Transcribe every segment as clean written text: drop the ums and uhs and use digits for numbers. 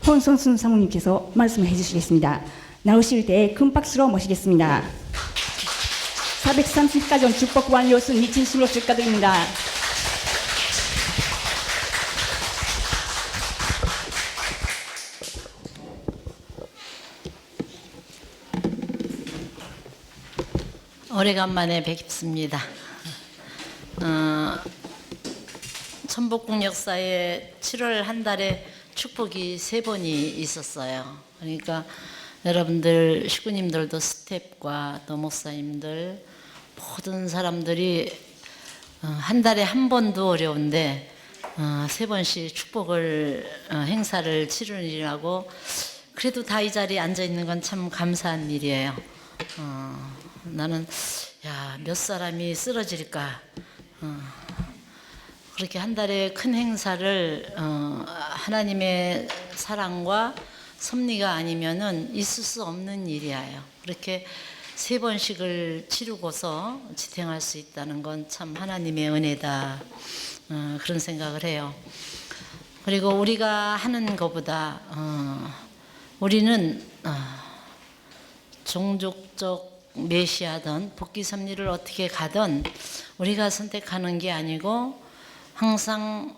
혼선순 사모님께서 말씀해 주시겠습니다. 나오실 때 큰 박수로 모시겠습니다. 430가정 축복 완료 순위 진심으로 축하드립니다. 오래간만에 뵙습니다. 천복궁 역사에 7월 한 달에 축복이 3번이 있었어요. 그러니까 여러분들 식구님들도 스텝과 또 목사님들 모든 사람들이 한 달에 한 번도 어려운데 3번씩 축복을 행사를 치르느라고 그래도 다 이 자리에 앉아 있는 건 참 감사한 일이에요. 나는 몇 사람이 쓰러질까. 그렇게 한 달에 큰 행사를 하나님의 사랑과 섭리가 아니면은 있을 수 없는 일이에요. 그렇게 3번씩을 치르고서 지탱할 수 있다는 건 참 하나님의 은혜다. 그런 생각을 해요. 그리고 우리가 하는 것보다 우리는 종족적 메시아든 복귀 섭리를 어떻게 가든 우리가 선택하는 게 아니고 항상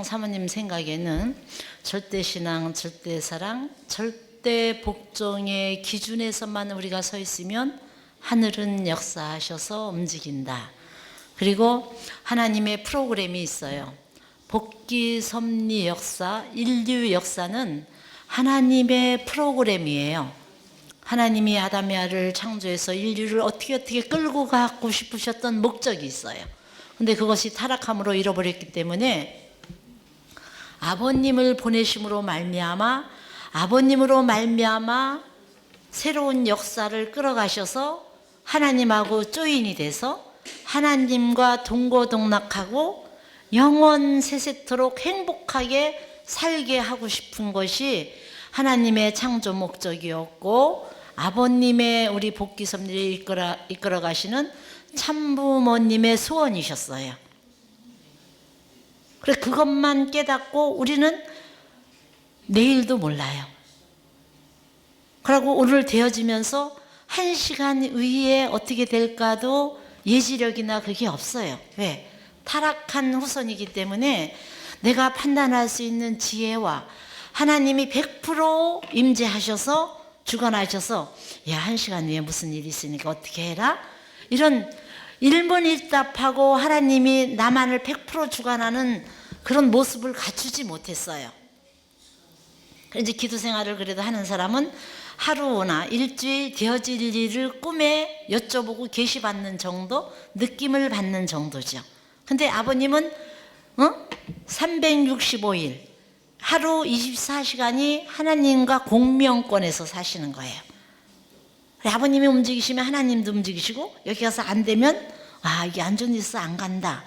사모님 생각에는 절대신앙, 절대사랑, 절대복종의 기준에서만 우리가 서 있으면 하늘은 역사하셔서 움직인다. 그리고 하나님의 프로그램이 있어요. 복귀 섭리 역사, 인류 역사는 하나님의 프로그램이에요. 하나님이 아담야를 창조해서 인류를 어떻게 끌고 가고 싶으셨던 목적이 있어요. 근데 그것이 타락함으로 잃어버렸기 때문에 아버님을 보내심으로 말미암아 새로운 역사를 끌어가셔서 하나님하고 조인이 돼서 하나님과 동고동락하고 영원 세세토록 행복하게 살게 하고 싶은 것이 하나님의 창조 목적이었고 아버님의 우리 복귀 섭리를 이끌어 가시는 참부모님의 소원이셨어요. 그래서 그것만 깨닫고 우리는 내일도 몰라요. 그리고 오늘 되어지면서 1시간 위에 어떻게 될까도 예지력이나 그게 없어요. 왜? 타락한 후손이기 때문에 내가 판단할 수 있는 지혜와 하나님이 100% 임재하셔서 주관하셔서 1시간 후에 무슨 일이 있으니까 어떻게 해라? 이런 일문일답하고 하나님이 나만을 100% 주관하는 그런 모습을 갖추지 못했어요. 이제 기도 생활을 그래도 하는 사람은 하루나 일주일 되어질 일을 꿈에 여쭤보고 계시받는 정도, 느낌을 받는 정도죠. 근데 아버님은 365일 하루 24시간이 하나님과 공명권에서 사시는 거예요. 아버님이 움직이시면 하나님도 움직이시고 여기 가서 안 되면 이게 안 좋은 일 있어 안 간다.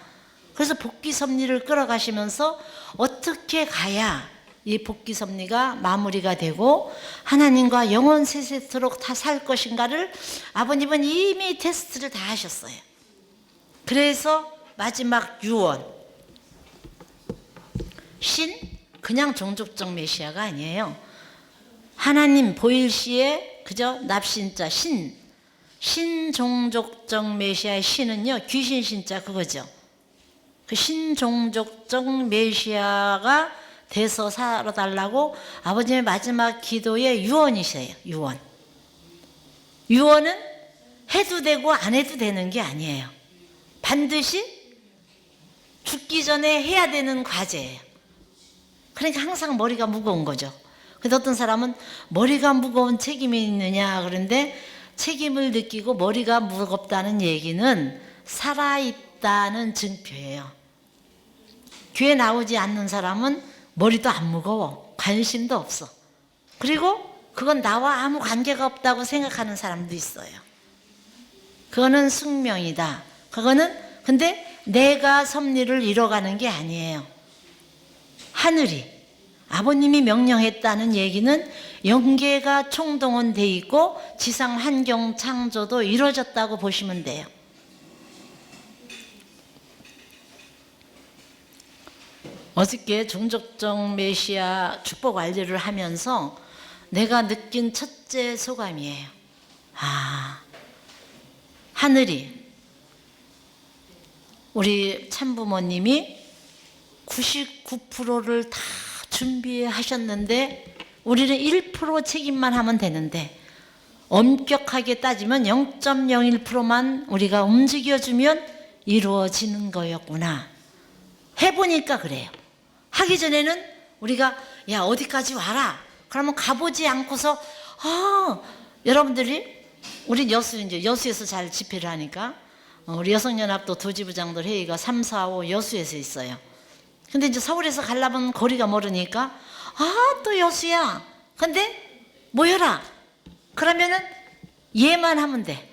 그래서 복귀 섭리를 끌어가시면서 어떻게 가야 이 복귀 섭리가 마무리가 되고 하나님과 영원 세세토록 다 살 것인가를 아버님은 이미 테스트를 다 하셨어요. 그래서 마지막 유언 그냥 종족적 메시아가 아니에요. 하나님 보일시에 그저 납신자 신종족적 메시아의 신은요 귀신 신자 그거죠. 그 신종족적 메시아가 돼서 살아달라고 아버님의 마지막 기도의 유언이세요. 유언은 해도 되고 안 해도 되는 게 아니에요. 반드시 죽기 전에 해야 되는 과제예요. 그러니까 항상 머리가 무거운 거죠. 그래서 어떤 사람은 머리가 무거운 책임이 있느냐 그런데 책임을 느끼고 머리가 무겁다는 얘기는 살아있다는 증표예요. 교회 나오지 않는 사람은 머리도 안 무거워. 관심도 없어. 그리고 그건 나와 아무 관계가 없다고 생각하는 사람도 있어요. 그거는 숙명이다. 근데 내가 섭리를 이뤄가는 게 아니에요. 하늘이 아버님이 명령했다는 얘기는 영계가 총동원돼 있고 지상 환경 창조도 이루어졌다고 보시면 돼요. 어저께 종족적 메시아 축복 완료를 하면서 내가 느낀 첫째 소감이에요. 아, 하늘이 우리 참부모님이 99%를 다 준비하셨는데 우리는 1% 책임만 하면 되는데 엄격하게 따지면 0.01%만 우리가 움직여주면 이루어지는 거였구나. 해보니까 그래요. 하기 전에는 우리가 야 어디까지 와라. 그러면 가보지 않고서 여러분들이 우리 여수에서 잘 집회를 하니까 우리 여성연합도 도지부장들 회의가 3, 4, 5 여수에서 있어요. 근데 이제 서울에서 가려면 거리가 멀으니까 또 여수야. 근데 모여라. 그러면은 얘만 하면 돼.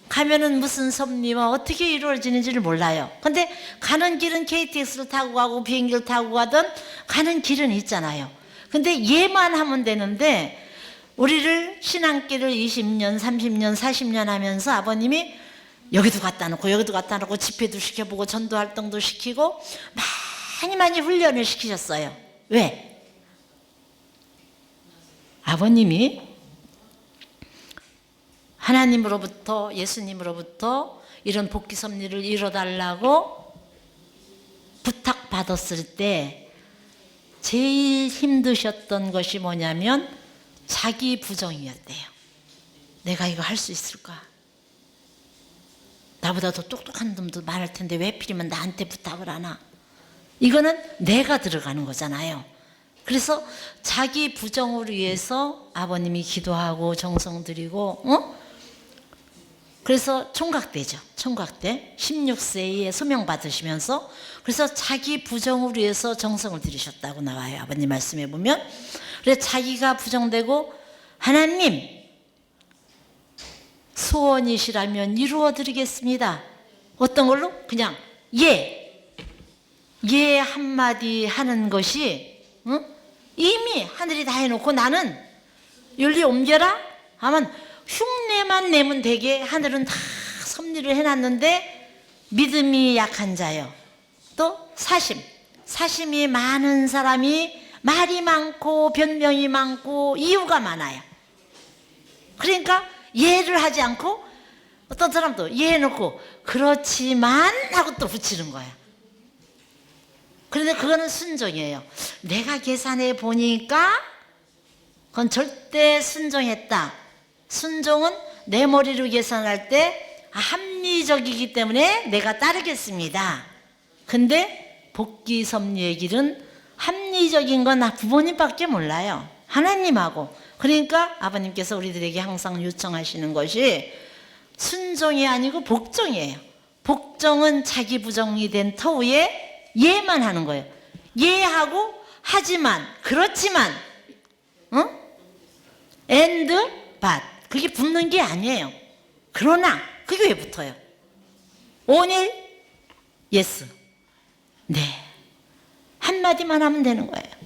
가면은 무슨 섭리와 어떻게 이루어지는지를 몰라요. 근데 가는 길은 KTX를 타고 가고 비행기를 타고 가든 가는 길은 있잖아요. 근데 얘만 하면 되는데 우리를 신앙길을 20년, 30년, 40년 하면서 아버님이 여기도 갖다 놓고 여기도 갖다 놓고 집회도 시켜보고 전도 활동도 시키고 많이 훈련을 시키셨어요. 왜? 아버님이 하나님으로부터 예수님으로부터 이런 복귀 섭리를 이뤄달라고 부탁받았을 때 제일 힘드셨던 것이 뭐냐면 자기 부정이었대요. 내가 이거 할 수 있을까? 나보다 더 똑똑한 놈도 많을 텐데 왜 필이면 나한테 부탁을 하나? 이거는 내가 들어가는 거잖아요. 그래서 자기 부정을 위해서 아버님이 기도하고 정성 들이고 그래서 총각대죠. 총각대 16세에 소명 받으시면서 그래서 자기 부정을 위해서 정성을 들이셨다고 나와요. 아버님 말씀에 보면. 그래서 자기가 부정되고 하나님 소원이시라면 이루어드리겠습니다. 어떤 걸로? 그냥 예 한마디 하는 것이 이미 하늘이 다 해놓고 나는 윤리 옮겨라 하면 흉내만 내면 되게 하늘은 다 섭리를 해놨는데 믿음이 약한 자요. 또 사심이 많은 사람이 말이 많고 변명이 많고 이유가 많아요. 그러니까 예를 하지 않고 어떤 사람도 이해해놓고 그렇지만 하고 또 붙이는 거야. 그런데 그거는 순종이에요. 내가 계산해 보니까 그건 절대 순종했다. 순종은 내 머리로 계산할 때 합리적이기 때문에 내가 따르겠습니다. 근데 복귀 섭리의 길은 합리적인 건 부모님밖에 몰라요. 하나님하고. 그러니까 아버님께서 우리들에게 항상 요청하시는 것이 순종이 아니고 복종이에요. 복종은 자기 부정이 된 터위에 예만 하는 거예요. 예하고 하지만 그렇지만 and but 그게 붙는 게 아니에요. 그러나 그게 왜 붙어요? 오늘 yes 네 한마디만 하면 되는 거예요.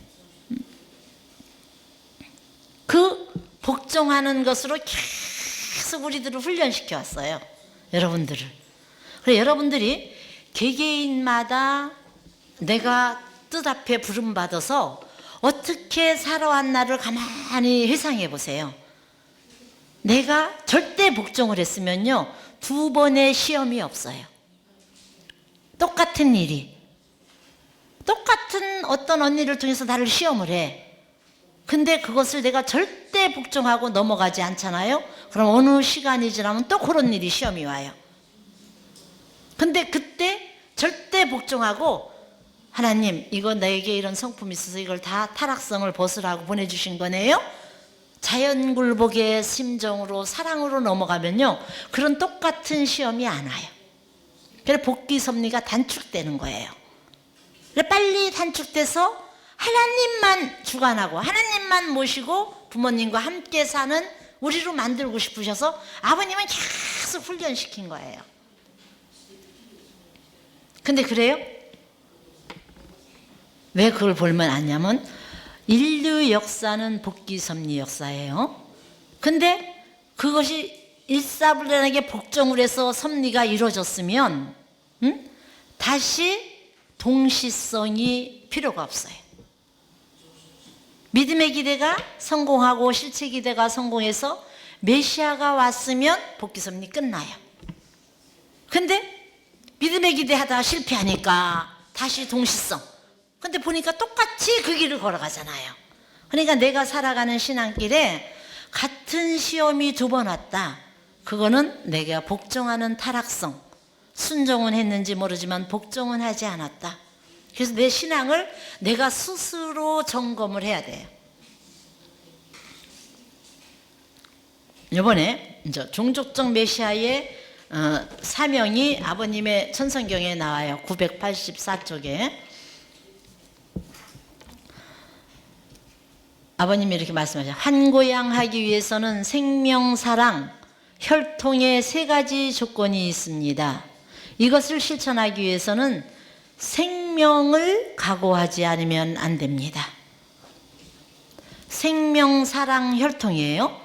그 복종하는 것으로 계속 우리들을 훈련시켜 왔어요. 여러분들을. 그래서 여러분들이 개개인마다 내가 뜻 앞에 부름받아서 어떻게 살아왔나를 가만히 회상해 보세요. 내가 절대 복종을 했으면요 2번의 시험이 없어요. 똑같은 일이 똑같은 어떤 언니를 통해서 나를 시험을 해. 근데 그것을 내가 절대 복종하고 넘어가지 않잖아요. 그럼 어느 시간이 지나면 또 그런 일이 시험이 와요. 근데 그때 절대 복종하고 하나님 이거 나에게 이런 성품이 있어서 이걸 다 타락성을 벗으라고 보내주신 거네요. 자연굴복의 심정으로 사랑으로 넘어가면요 그런 똑같은 시험이 안 와요. 그래서 복귀 섭리가 단축되는 거예요. 그래서 빨리 단축돼서 하나님만 주관하고 하나님만 모시고 부모님과 함께 사는 우리로 만들고 싶으셔서 아버님은 계속 훈련시킨 거예요. 근데 그래요? 왜 그걸 볼만 하냐면 인류 역사는 복귀 섭리 역사예요. 근데 그것이 일사불란하게 복종을 해서 섭리가 이루어졌으면 다시 동시성이 필요가 없어요. 믿음의 기대가 성공하고 실체 기대가 성공해서 메시아가 왔으면 복귀 섭리 끝나요. 근데 믿음의 기대하다가 실패하니까 다시 동시성. 근데 보니까 똑같이 그 길을 걸어가잖아요. 그러니까 내가 살아가는 신앙길에 같은 시험이 2번 왔다. 그거는 내가 복종하는 타락성. 순종은 했는지 모르지만 복종은 하지 않았다. 그래서 내 신앙을 내가 스스로 점검을 해야 돼요. 이번에 이제 종족적 메시아의 사명이 아버님의 천성경에 나와요. 984쪽에. 아버님이 이렇게 말씀하셔요. 한고양하기 위해서는 생명, 사랑, 혈통의 3가지 조건이 있습니다. 이것을 실천하기 위해서는 생명을 각오하지 않으면 안 됩니다. 생명, 사랑, 혈통이에요.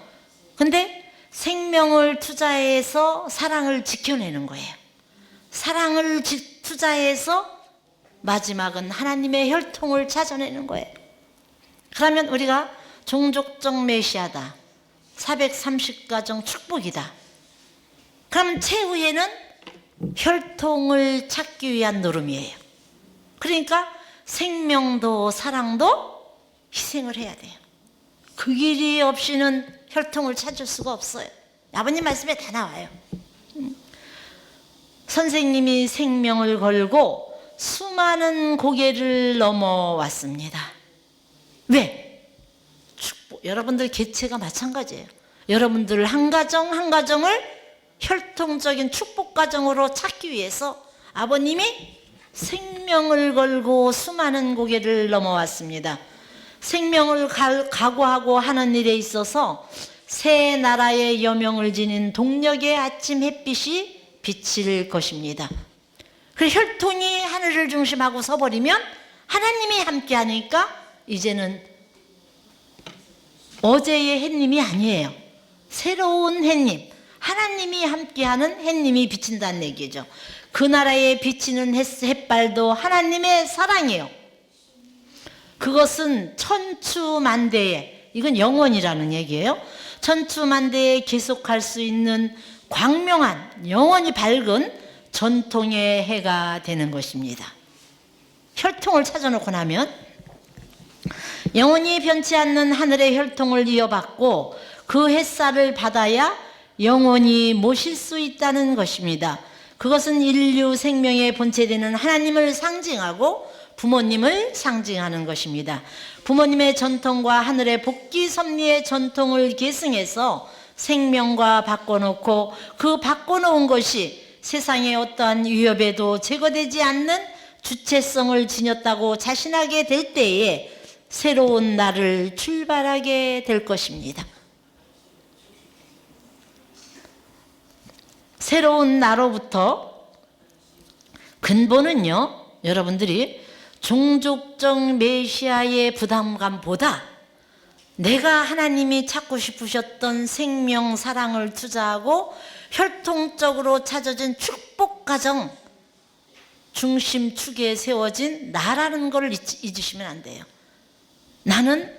근데 생명을 투자해서 사랑을 지켜내는 거예요. 사랑을 투자해서 마지막은 하나님의 혈통을 찾아내는 거예요. 그러면 우리가 종족적 메시아다. 430가정 축복이다. 그러면 최후에는 혈통을 찾기 위한 노름이에요. 그러니까 생명도 사랑도 희생을 해야 돼요. 그 길이 없이는 혈통을 찾을 수가 없어요. 아버님 말씀에 다 나와요. 선생님이 생명을 걸고 수많은 고개를 넘어왔습니다. 왜? 축복. 여러분들 개체가 마찬가지예요. 여러분들 한 가정 한 가정을 혈통적인 축복 가정으로 찾기 위해서 아버님이 생명을 걸고 수많은 고개를 넘어왔습니다. 생명을 각오하고 하는 일에 있어서 새 나라의 여명을 지닌 동력의 아침 햇빛이 비칠 것입니다. 그 혈통이 하늘을 중심하고 서버리면 하나님이 함께 하니까 이제는 어제의 햇님이 아니에요. 새로운 햇님, 하나님이 함께하는 햇님이 비친다는 얘기죠. 그 나라에 비치는 햇발도 하나님의 사랑이에요. 그것은 천추만대에, 이건 영원이라는 얘기예요. 천추만대에 계속할 수 있는 광명한, 영원히 밝은 전통의 해가 되는 것입니다. 혈통을 찾아놓고 나면 영원히 변치 않는 하늘의 혈통을 이어받고 그 햇살을 받아야 영원히 모실 수 있다는 것입니다. 그것은 인류 생명의 본체되는 하나님을 상징하고 부모님을 상징하는 것입니다. 부모님의 전통과 하늘의 복귀 섭리의 전통을 계승해서 생명과 바꿔놓고 그 바꿔놓은 것이 세상의 어떠한 위협에도 제거되지 않는 주체성을 지녔다고 자신하게 될 때에 새로운 날을 출발하게 될 것입니다. 새로운 나로부터 근본은요, 여러분들이 종족적 메시아의 부담감보다 내가 하나님이 찾고 싶으셨던 생명, 사랑을 투자하고 혈통적으로 찾아진 축복 가정 중심축에 세워진 나라는 걸 잊으시면 안 돼요. 나는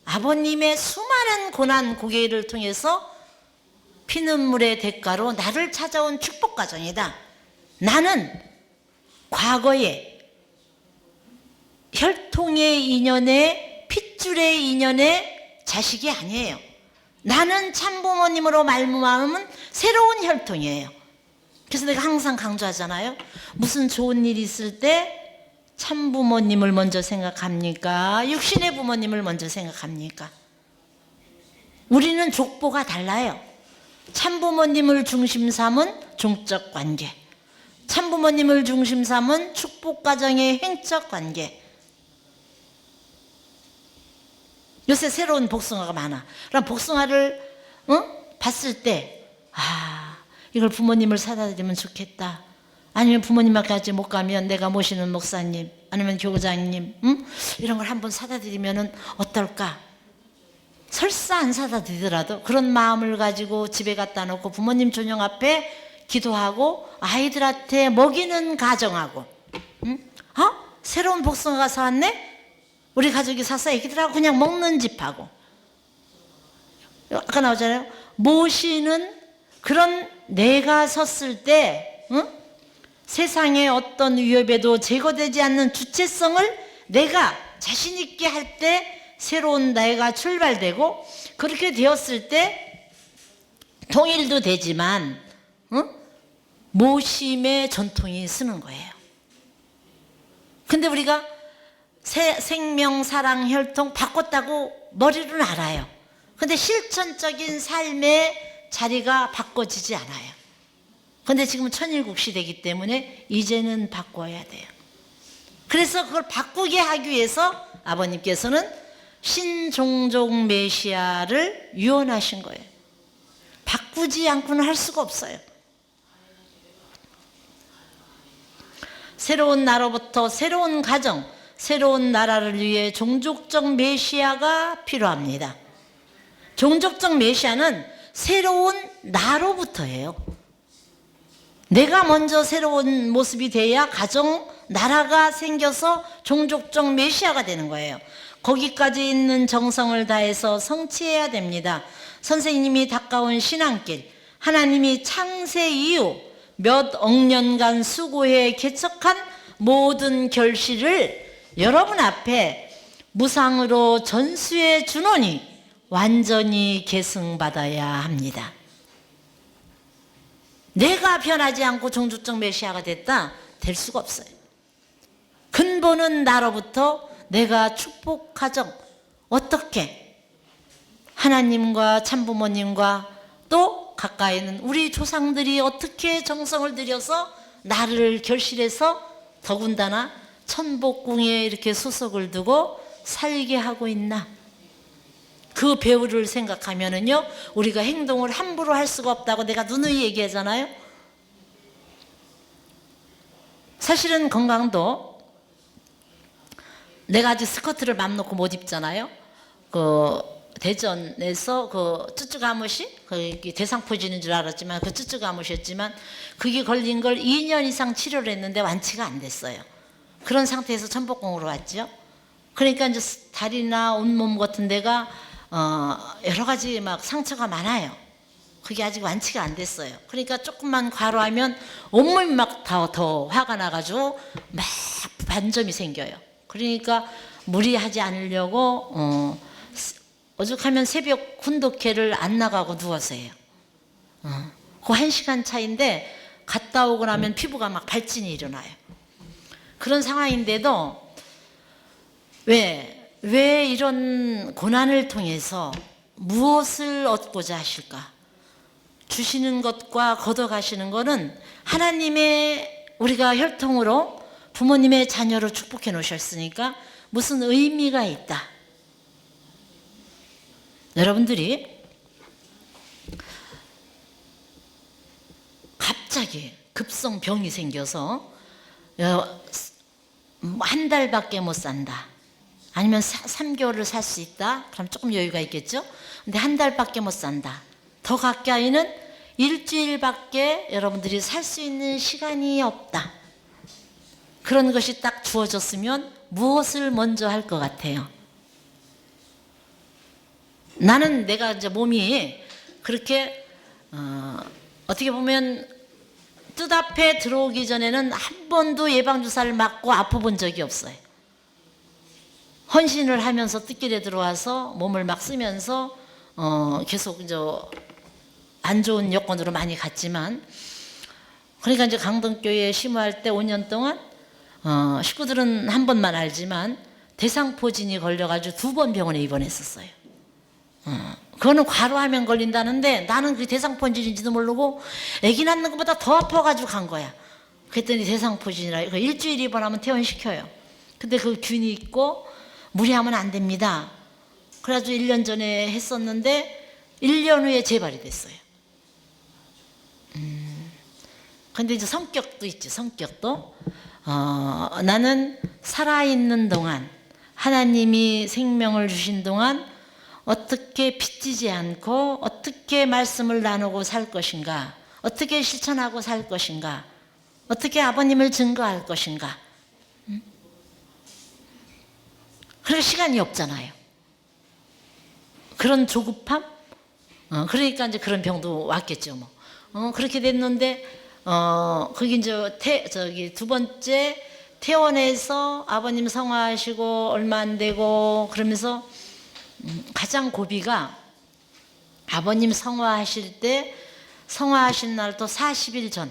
아버님의 수많은 고난 고개를 통해서 피눈물의 대가로 나를 찾아온 축복 가정이다. 나는 과거에 혈통의 인연에 핏줄의 인연의 자식이 아니에요. 나는 참부모님으로 말미암은 새로운 혈통이에요. 그래서 내가 항상 강조하잖아요. 무슨 좋은 일이 있을 때 참부모님을 먼저 생각합니까? 육신의 부모님을 먼저 생각합니까? 우리는 족보가 달라요. 참부모님을 중심 삼은 종적 관계, 참부모님을 중심 삼은 축복가정의 행적 관계. 요새 새로운 복숭아가 많아. 그럼 복숭아를 봤을 때 이걸 부모님을 사다 드리면 좋겠다. 아니면 부모님까지 못 가면 내가 모시는 목사님 아니면 교장님 이런 걸 한번 사다 드리면 어떨까? 설사 안 사다 드리더라도 그런 마음을 가지고 집에 갖다 놓고 부모님 존영 앞에 기도하고 아이들한테 먹이는 가정하고 새로운 복숭아가 사왔네? 우리 가족이 사서 애기들하고 그냥 먹는 집하고. 아까 나오잖아요. 모시는 그런 내가 섰을 때 세상의 어떤 위협에도 제거되지 않는 주체성을 내가 자신 있게 할 때 새로운 나이가 출발되고, 그렇게 되었을 때 통일도 되지만 모심의 전통이 쓰는 거예요. 근데 우리가 생명, 사랑, 혈통 바꿨다고 머리로는 알아요. 근데 실천적인 삶의 자리가 바꿔지지 않아요. 근데 지금은 천일국 시대이기 때문에 이제는 바꿔야 돼요. 그래서 그걸 바꾸게 하기 위해서 아버님께서는 신종족 메시아를 유언하신 거예요. 바꾸지 않고는 할 수가 없어요. 새로운 나로부터 새로운 가정, 새로운 나라를 위해 종족적 메시아가 필요합니다. 종족적 메시아는 새로운 나로부터예요. 내가 먼저 새로운 모습이 돼야 가정, 나라가 생겨서 종족적 메시아가 되는 거예요. 거기까지 있는 정성을 다해서 성취해야 됩니다. 선생님이 닦아온 신앙길, 하나님이 창세 이후 몇 억 년간 수고해 개척한 모든 결실을 여러분 앞에 무상으로 전수해 주노니 완전히 계승받아야 합니다. 내가 변하지 않고 종족적 메시아가 됐다? 될 수가 없어요. 근본은 나로부터 내가 축복 가정, 어떻게 하나님과 참부모님과 또 가까이 있는 우리 조상들이 어떻게 정성을 들여서 나를 결실해서 더군다나 천복궁에 이렇게 수석을 두고 살게 하고 있나, 그 배우를 생각하면은요 우리가 행동을 함부로 할 수가 없다고 내가 누누이 얘기하잖아요. 사실은 건강도 내가 아직 스커트를 맘 놓고 못 입잖아요. 그 대전에서 그 쭈쭈가무시, 그 대상포진인 줄 알았지만 그 쭈쭈가무시였지만 그게 걸린 걸 2년 이상 치료를 했는데 완치가 안 됐어요. 그런 상태에서 천복궁으로 왔죠. 그러니까 이제 다리나 온몸 같은 데가 여러 가지 막 상처가 많아요. 그게 아직 완치가 안 됐어요. 그러니까 조금만 과로하면 온몸이 막 더 화가 나가지고 막 반점이 생겨요. 그러니까 무리하지 않으려고 오죽하면 새벽 군독회를 안 나가고 누워서 해요. 그 1시간 차인데 갔다 오고 나면 피부가 막 발진이 일어나요. 그런 상황인데도 왜 이런 고난을 통해서 무엇을 얻고자 하실까? 주시는 것과 걷어가시는 것은 하나님의, 우리가 혈통으로 부모님의 자녀로 축복해 놓으셨으니까 무슨 의미가 있다. 여러분들이 갑자기 급성 병이 생겨서 한 달밖에 못 산다, 아니면 3개월을 살 수 있다, 그럼 조금 여유가 있겠죠. 근데 한 달밖에 못 산다, 더 가까이는 일주일밖에 여러분들이 살 수 있는 시간이 없다, 그런 것이 딱 주어졌으면 무엇을 먼저 할 것 같아요? 나는 내가 이제 몸이 그렇게 어떻게 보면 뜻 앞에 들어오기 전에는 한 번도 예방주사를 맞고 아파본 적이 없어요. 헌신을 하면서 뜻길에 들어와서 몸을 막 쓰면서 계속 이제 안 좋은 여건으로 많이 갔지만, 그러니까 이제 강동교회에 심호할 때 5년 동안 식구들은 한 번만 알지만 대상포진이 걸려가지고 2번 병원에 입원했었어요. 그거는 과로하면 걸린다는데 나는 그 대상포진인지도 모르고 아기 낳는 것보다 더 아파가지고 간 거야. 그랬더니 대상포진이라 일주일 입원하면 퇴원시켜요. 근데 그 균이 있고 무리하면 안 됩니다. 그래가지고 1년 전에 했었는데 1년 후에 재발이 됐어요. 근데 이제 성격도 있지. 성격도 나는 살아있는 동안, 하나님이 생명을 주신 동안 어떻게 빚지지 않고 어떻게 말씀을 나누고 살 것인가, 어떻게 실천하고 살 것인가, 어떻게 아버님을 증거할 것인가. 그럴 시간이 없잖아요. 그런 조급함? 그러니까 이제 그런 병도 왔겠죠, 뭐. 그렇게 됐는데, 거기 이제 저기 두 번째 퇴원해서 아버님 성화하시고 얼마 안 되고 그러면서 가장 고비가 아버님 성화하실 때 성화하신 날도 40일 전.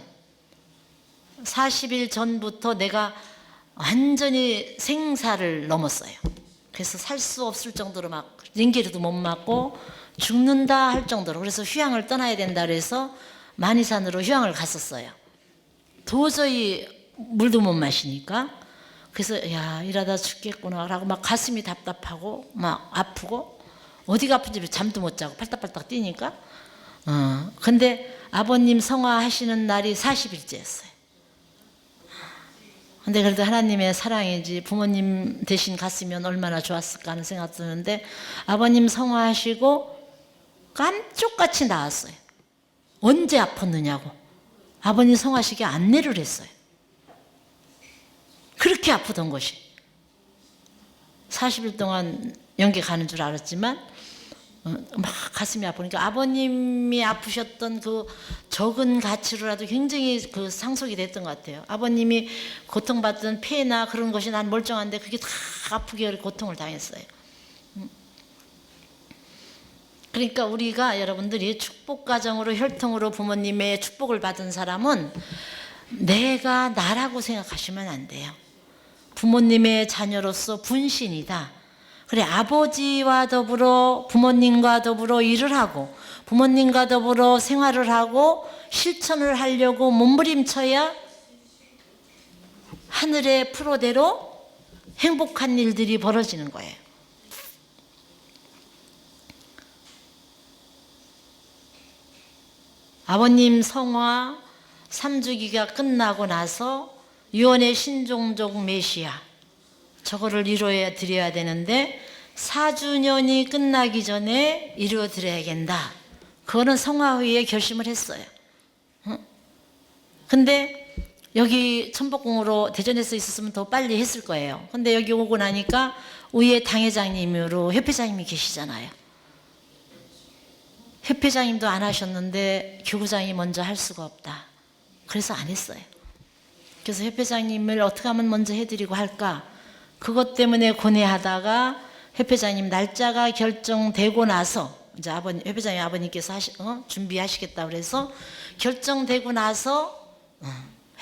40일 전부터 내가 완전히 생사를 넘었어요. 그래서 살 수 없을 정도로 막 링기르도 못 맞고 죽는다 할 정도로, 그래서 휴양을 떠나야 된다 그래서 만이산으로 휴양을 갔었어요. 도저히 물도 못 마시니까. 그래서 야, 이러다 죽겠구나 라고 막 가슴이 답답하고 막 아프고 어디가 아픈지 잠도 못 자고 팔딱팔딱 뛰니까. 근데 아버님 성화하시는 날이 40일째였어요. 근데 그래도 하나님의 사랑이지 부모님 대신 갔으면 얼마나 좋았을까 하는 생각 드는데, 아버님 성화하시고 깜짝같이 나왔어요. 언제 아팠느냐고 아버님 성화식에 안내를 했어요. 그렇게 아프던 것이 40일 동안 연계 가는 줄 알았지만 막 가슴이 아프니까 아버님이 아프셨던 그 적은 가치로라도 굉장히 그 상속이 됐던 것 같아요. 아버님이 고통받던 폐나 그런 것이 난 멀쩡한데 그게 다 아프게 고통을 당했어요. 그러니까 우리가 여러분들이 축복 가정으로 혈통으로 부모님의 축복을 받은 사람은 내가 나라고 생각하시면 안 돼요. 부모님의 자녀로서 분신이다. 그래, 아버지와 더불어 부모님과 더불어 일을 하고 부모님과 더불어 생활을 하고 실천을 하려고 몸부림쳐야 하늘의 프로대로 행복한 일들이 벌어지는 거예요. 아버님 성화 3주기가 끝나고 나서 유언의 신종족 메시아 저거를 이루어 드려야 되는데 4주년이 끝나기 전에 이루어 드려야겠다. 그거는 성화후에 결심을 했어요. 근데 여기 천복궁으로 대전에서 있었으면 더 빨리 했을 거예요. 근데 여기 오고 나니까 위에 당회장님으로 협회장님이 계시잖아요. 협회장님도 안 하셨는데 교구장이 먼저 할 수가 없다. 그래서 안 했어요. 그래서 협회장님을 어떻게 하면 먼저 해드리고 할까? 그것 때문에 고뇌하다가 협회장님 날짜가 결정되고 나서 이제 협회장님 아버님께서 준비하시겠다 그래서 결정되고 나서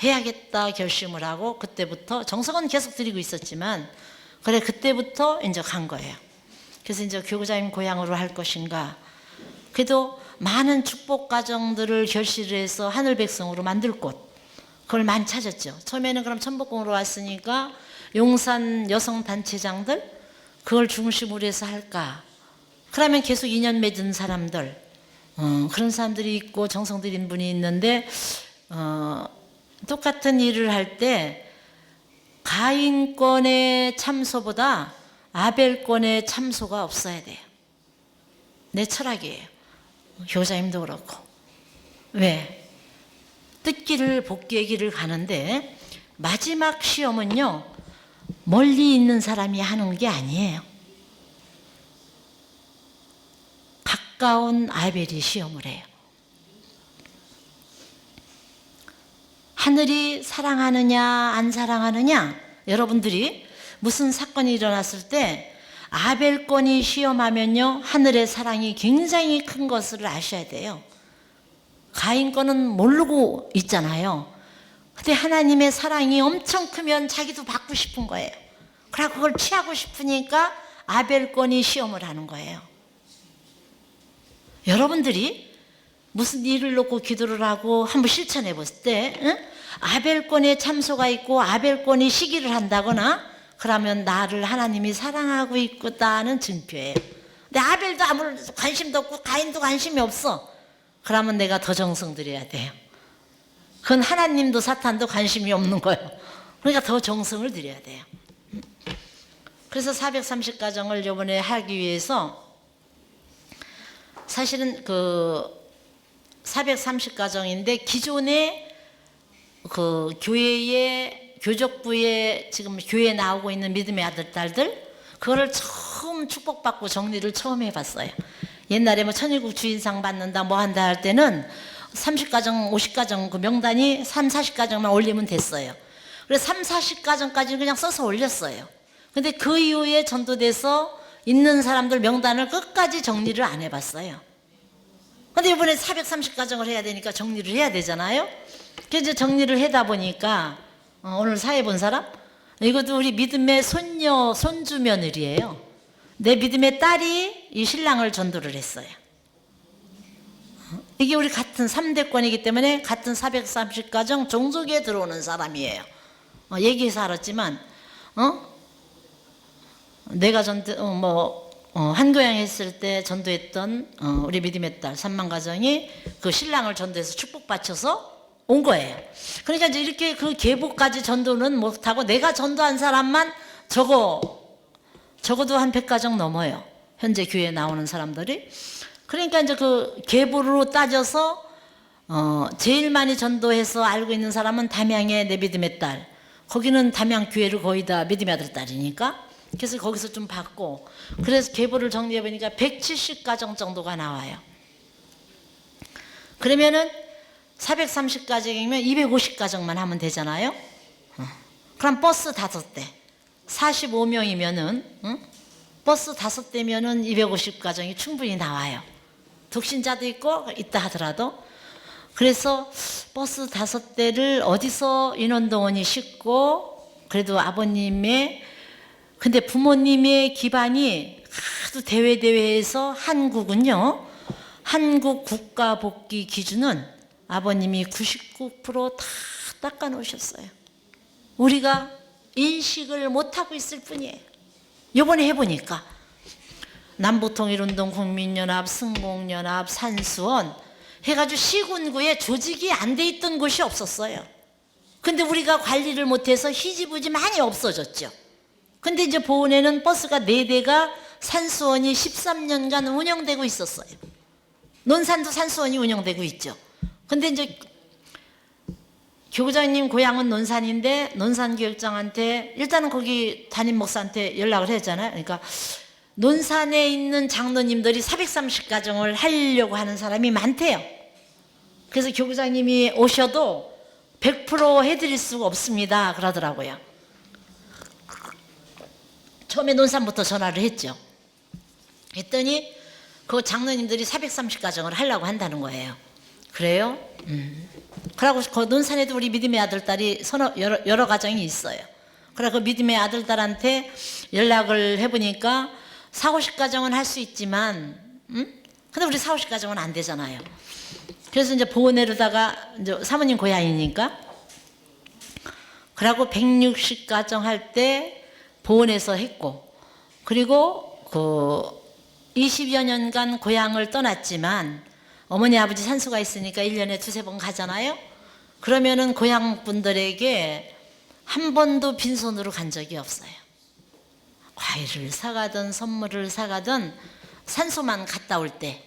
해야겠다 결심을 하고 그때부터 정성은 계속 드리고 있었지만 그래 그때부터 이제 간 거예요. 그래서 이제 교구장님 고향으로 할 것인가. 그래도 많은 축복 가정들을 결실을 해서 하늘 백성으로 만들 곳 그걸 많이 찾았죠. 처음에는 그럼 천복궁으로 왔으니까 용산 여성 단체장들 그걸 중심으로 해서 할까. 그러면 계속 인연 맺은 사람들 그런 사람들이 있고 정성 들인 분이 있는데 똑같은 일을 할 때 가인권의 참소보다 아벨권의 참소가 없어야 돼요. 내 철학이에요. 교사님도 그렇고. 왜? 뜻길을 복귀의 길을 가는데 마지막 시험은요 멀리 있는 사람이 하는 게 아니에요. 가까운 아벨이 시험을 해요. 하늘이 사랑하느냐 안 사랑하느냐, 여러분들이 무슨 사건이 일어났을 때 아벨권이 시험하면요 하늘의 사랑이 굉장히 큰 것을 아셔야 돼요. 가인권은 모르고 있잖아요. 근데 하나님의 사랑이 엄청 크면 자기도 받고 싶은 거예요. 그래서 그걸 취하고 싶으니까 아벨권이 시험을 하는 거예요. 여러분들이 무슨 일을 놓고 기도를 하고 한번 실천해 봤을 때 아벨권의 참소가 있고 아벨권이 시기를 한다거나 그러면 나를 하나님이 사랑하고 있다는 증표예요. 근데 아벨도 아무 관심도 없고 가인도 관심이 없어. 그러면 내가 더 정성 들여야 돼요. 그건 하나님도 사탄도 관심이 없는 거예요. 그러니까 더 정성을 들여야 돼요. 그래서 430가정을 이번에 하기 위해서 사실은 그 430가정인데 기존에 그 교회의 교족부에 지금 교회에 나오고 있는 믿음의 아들 딸들 그거를 처음 축복받고 정리를 처음 해봤어요. 옛날에 뭐 천일국 주인상 받는다 뭐 한다 할 때는 30가정 50가정 그 명단이 3, 40가정만 올리면 됐어요. 그래서 3, 40가정까지는 그냥 써서 올렸어요. 근데 그 이후에 전도돼서 있는 사람들 명단을 끝까지 정리를 안 해봤어요. 근데 이번에 430가정을 해야 되니까 정리를 해야 되잖아요. 그래서 이제 정리를 하다 보니까 오늘 사회 본 사람? 이것도 우리 믿음의 손녀, 손주 며느리예요. 내 믿음의 딸이 이 신랑을 전도를 했어요. 이게 우리 같은 3대권이기 때문에 같은 430가정 종족에 들어오는 사람이에요. 얘기해서 알았지만 내가 한교양 했을 때 전도했던 우리 믿음의 딸 3만 가정이 그 신랑을 전도해서 축복받쳐서 온 거예요. 그러니까 이제 이렇게 그 계보까지 전도는 못하고 내가 전도한 사람만 적어도 한 100가정 넘어요. 현재 교회에 나오는 사람들이. 그러니까 이제 그 계보로 따져서 제일 많이 전도해서 알고 있는 사람은 담양의 내 믿음의 딸. 거기는 담양 교회를 거의 다 믿음의 아들 딸이니까. 그래서 거기서 좀 받고, 그래서 계보를 정리해 보니까 170가정 정도가 나와요. 그러면은 430가정이면 250가정만 하면 되잖아요. 그럼 버스 5대 45명이면은 버스 5대면은 250가정이 충분히 나와요. 독신자도 있고 있다 하더라도. 그래서 버스 5대를 어디서 인원동원이 쉽고, 그래도 아버님의, 근데 부모님의 기반이 하도 대회에서 한국은요, 한국 국가복귀 기준은 아버님이 99% 다 닦아 놓으셨어요. 우리가 인식을 못하고 있을 뿐이에요. 요번에 해보니까 남북통일운동, 국민연합, 승공연합, 산수원 해가지고 시군구에 조직이 안 돼 있던 곳이 없었어요. 근데 우리가 관리를 못해서 희지부지 많이 없어졌죠. 근데 이제 보은에는 버스가 4대가 산수원이 13년간 운영되고 있었어요. 논산도 산수원이 운영되고 있죠. 근데 이제 교구장님 고향은 논산인데 논산교육장한테 일단은 거기 담임 목사한테 연락을 했잖아요. 그러니까 논산에 있는 장로님들이 430가정을 하려고 하는 사람이 많대요. 그래서 교구장님이 오셔도 100% 해드릴 수가 없습니다 그러더라고요. 처음에 논산부터 전화를 했죠. 했더니 그 장로님들이 430가정을 하려고 한다는 거예요. 그래요? 그러고 그 논산에도 우리 믿음의 아들딸이 여러 가정이 있어요. 그래 그 믿음의 아들딸한테 연락을 해보니까 40-50가정은 할 수 있지만 근데 우리 40-50가정은 안 되잖아요. 그래서 이제 보은에로다가 이제 사모님 고향이니까 그러고 160가정 할 때 보은에서 했고, 그리고 그 20여 년간 고향을 떠났지만 어머니 아버지 산소가 있으니까 1년에 2-3번 가잖아요. 그러면은 고향 분들에게 한 번도 빈손으로 간 적이 없어요. 과일을 사가든 선물을 사가든 산소만 갔다 올 때,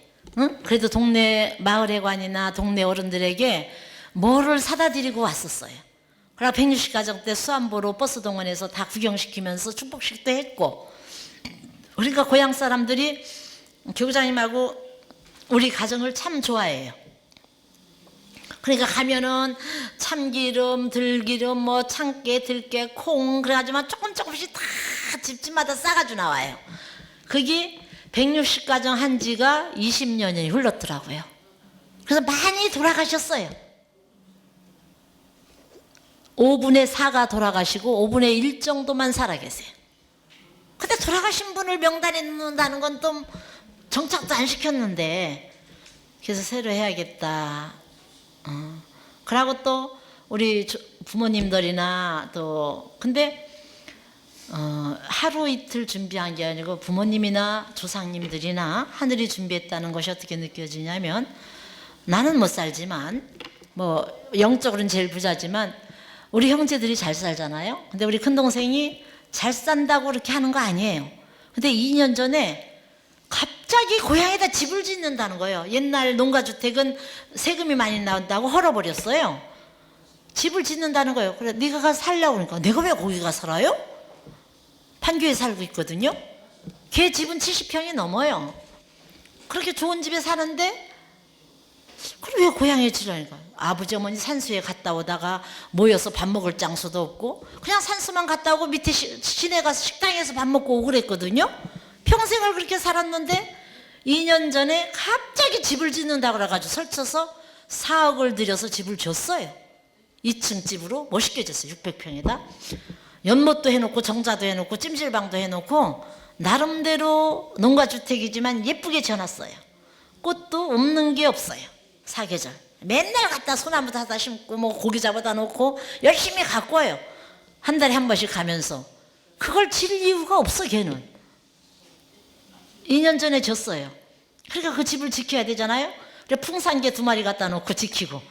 그래도 동네 마을회관이나 동네 어른들에게 뭐를 사다 드리고 왔었어요. 그러나 160가정 때 수안보로 버스 동원해서 다 구경시키면서 축복식도 했고, 그러니까 고향 사람들이 교구장님하고 우리 가정을 참 좋아해요. 그러니까 가면은 참기름, 들기름, 뭐 참깨, 들깨, 콩 그래가지고 조금씩 다 집집마다 싸가지고 나와요. 그게 160가정 한 지가 20년이 흘렀더라고요. 그래서 많이 돌아가셨어요. 5분의 4가 돌아가시고 5분의 1 정도만 살아계세요. 근데 돌아가신 분을 명단에 넣는다는 건 또 정착도 안 시켰는데, 그래서 새로 해야겠다. 그러고 또 우리 부모님들이나 또 근데 하루 이틀 준비한 게 아니고 부모님이나 조상님들이나 하늘이 준비했다는 것이 어떻게 느껴지냐면, 나는 못 살지만 뭐 영적으로는 제일 부자지만 우리 형제들이 잘 살잖아요. 근데 우리 큰동생이 잘 산다고 그렇게 하는 거 아니에요. 근데 2년 전에 갑자기 고향에다 집을 짓는다는 거예요. 옛날 농가주택은 세금이 많이 나온다고 헐어버렸어요. 집을 짓는다는 거예요. 그래 네가 가서 살려고 그러니까 내가 왜 거기 가서 살아요? 판교에 살고 있거든요. 걔 집은 70평이 넘어요. 그렇게 좋은 집에 사는데 그럼 왜 고향에 지라니까. 아버지 어머니 산수에 갔다 오다가 모여서 밥 먹을 장소도 없고 그냥 산수만 갔다 오고 밑에 시내 가서 식당에서 밥 먹고 오고 그랬거든요. 평생을 그렇게 살았는데 2년 전에 갑자기 집을 짓는다고 그래가지고 설쳐서 4억을 들여서 집을 줬어요. 2층 집으로 멋있게 줬어요. 600평에다 연못도 해놓고 정자도 해놓고 찜질방도 해놓고 나름대로 농가주택이지만 예쁘게 지어놨어요. 꽃도 없는 게 없어요. 사계절 맨날 갖다 소나무 사다 심고 뭐 고기 잡아다 놓고 열심히 갖고 와요. 한 달에 한 번씩 가면서. 그걸 질 이유가 없어. 걔는 2년 전에 줬어요. 그러니까 그 집을 지켜야 되잖아요. 그래 풍산개 2마리 갖다 놓고 지키고.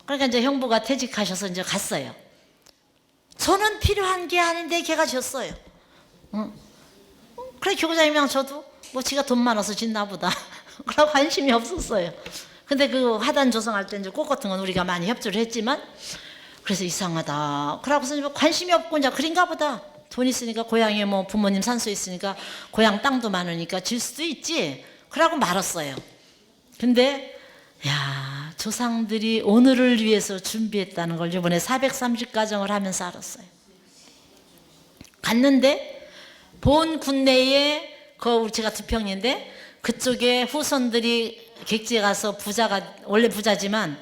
그러니까 이제 형부가 퇴직하셔서 이제 갔어요. 저는 필요한 게 아닌데 걔가 줬어요. 그래 교구장님이랑 저도 뭐 지가 돈 많아서 짓나 보다. 그러고 관심이 없었어요. 근데 그 화단 조성할 때 이제 꽃 같은 건 우리가 많이 협조를 했지만 그래서 이상하다. 그러고서 관심이 없고 이제 그런가 보다. 돈 있으니까 고향에 뭐 부모님 산소 있으니까 고향 땅도 많으니까 질 수도 있지. 그러고 말았어요. 근데 야 조상들이 오늘을 위해서 준비했다는 걸 이번에 430가정을 하면서 알았어요. 갔는데 본 군내에 그 제가 2평인데 그쪽에 후손들이 객지에 가서 부자가 원래 부자지만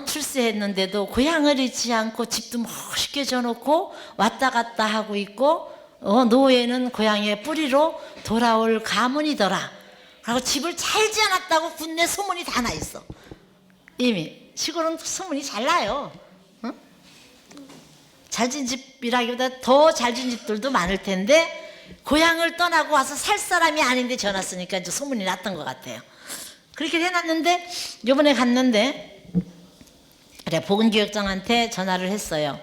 출세했는데도 고향을 잃지 않고 집도 멋있게 져놓고 왔다 갔다 하고 있고 노예는 고향의 뿌리로 돌아올 가문이더라. 그리고 집을 잘 지어놨다고 군내 소문이 다 나 있어. 이미 시골은 소문이 잘 나요. 잘 진 집이라기보다 더 잘 진 집들도 많을 텐데 고향을 떠나고 와서 살 사람이 아닌데 지어놨으니까 이제 소문이 났던 것 같아요. 그렇게 해놨는데 요번에 갔는데 그래 보건교육장한테 전화를 했어요.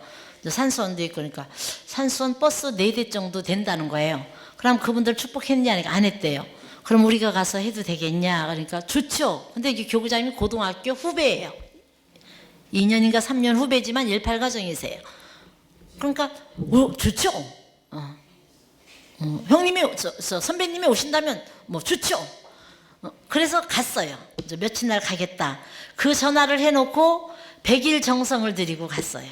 산수원도 있고 그러니까 산수원 버스 4대 정도 된다는 거예요. 그럼 그분들 축복했냐 하니까 안 했대요. 그럼 우리가 가서 해도 되겠냐 그러니까 좋죠. 근데 이게 교구장님이 고등학교 후배예요. 2년인가 3년 후배지만 18가정이세요. 그러니까 좋죠. 형님이 선배님이 오신다면 뭐 좋죠. 그래서 갔어요. 이제 며칠 날 가겠다. 그 전화를 해놓고 100일 정성을 들이고 갔어요.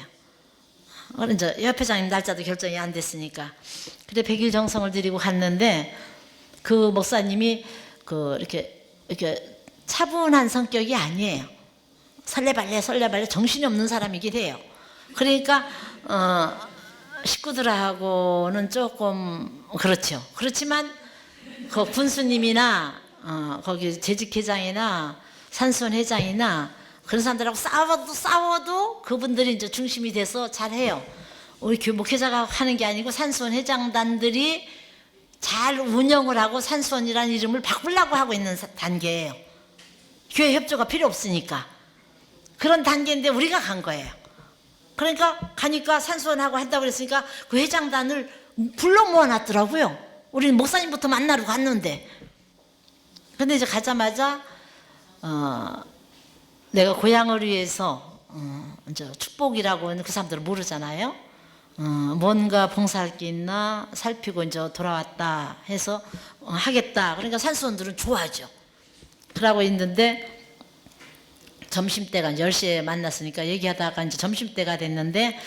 이제 협회장님 날짜도 결정이 안 됐으니까. 그래 100일 정성을 들이고 갔는데 그 목사님이 이렇게 차분한 성격이 아니에요. 설레발레 정신이 없는 사람이긴 해요. 그러니까 식구들하고는 조금 그렇죠. 그렇지만 그 군수님이나 거기 재직회장이나 산수원 회장이나 그런 사람들하고 싸워도 그분들이 이제 중심이 돼서 잘해요. 우리 목회자가 하는 게 아니고 산수원 회장단들이 잘 운영을 하고 산수원이라는 이름을 바꾸려고 하고 있는 단계예요. 교회 협조가 필요 없으니까. 그런 단계인데 우리가 간 거예요. 그러니까 가니까 산수원하고 한다고 그랬으니까 그 회장단을 불러 모아놨더라고요. 우리는 목사님부터 만나러 갔는데. 근데 이제 가자마자 내가 고향을 위해서 이제 축복이라고는 그 사람들은 모르잖아요. 뭔가 봉사할 게 있나 살피고 이제 돌아왔다 해서 하겠다. 그러니까 산수원들은 좋아하죠. 그러고 있는데 점심때가 10시에 만났으니까 얘기하다가 이제 점심때가 됐는데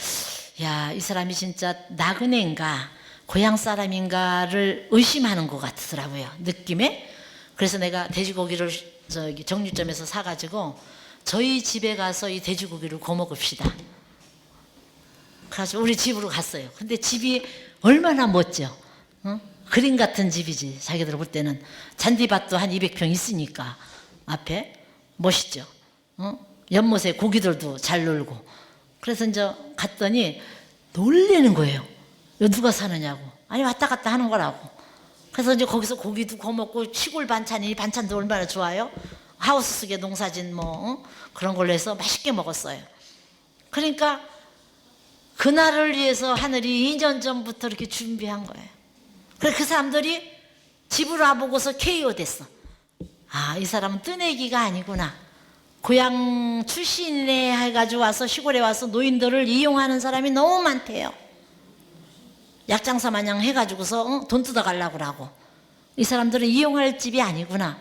야, 이 사람이 진짜 나그네인가 고향 사람인가를 의심하는 것 같더라고요. 느낌에. 그래서 내가 돼지고기를 저기 정육점에서 사가지고 저희 집에 가서 이 돼지고기를 구워 먹읍시다. 그래서 우리 집으로 갔어요. 근데 집이 얼마나 멋져. 그림 같은 집이지. 자기들 볼 때는 잔디밭도 한 200평 있으니까 앞에 멋있죠. 연못에 고기들도 잘 놀고. 그래서 이제 갔더니 놀래는 거예요. 여기 누가 사느냐고. 아니 왔다 갔다 하는 거라고. 그래서 이제 거기서 고기도 구워 먹고 시골 반찬이 반찬도 얼마나 좋아요. 하우스 속에 농사진 뭐 그런 걸로 해서 맛있게 먹었어요. 그러니까 그날을 위해서 하늘이 2년 전부터 이렇게 준비한 거예요. 그래서 그 사람들이 집으로 와보고서 KO 됐어. 아, 이 사람은 뜨내기가 아니구나. 고향 출신에 해가지고 와서 시골에 와서 노인들을 이용하는 사람이 너무 많대요. 약장사 마냥 해가지고서 돈 뜯어가려고 하고, 이 사람들은 이용할 집이 아니구나.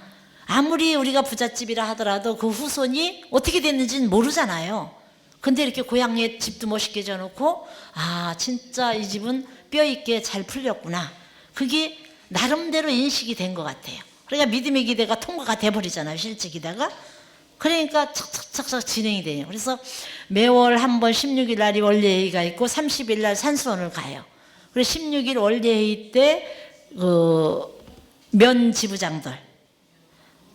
아무리 우리가 부잣집이라 하더라도 그 후손이 어떻게 됐는지는 모르잖아요. 근데 이렇게 고향에 집도 멋있게 져놓고, 아 진짜 이 집은 뼈 있게 잘 풀렸구나. 그게 나름대로 인식이 된 것 같아요. 그러니까 믿음의 기대가 통과가 돼버리잖아요, 실제 기대가. 그러니까 착착착착 진행이 돼요. 그래서 매월 한 번 16일 날이 원례회의가 있고 30일 날 산수원을 가요. 그래서 16일 원례회의 때 면 지부장들.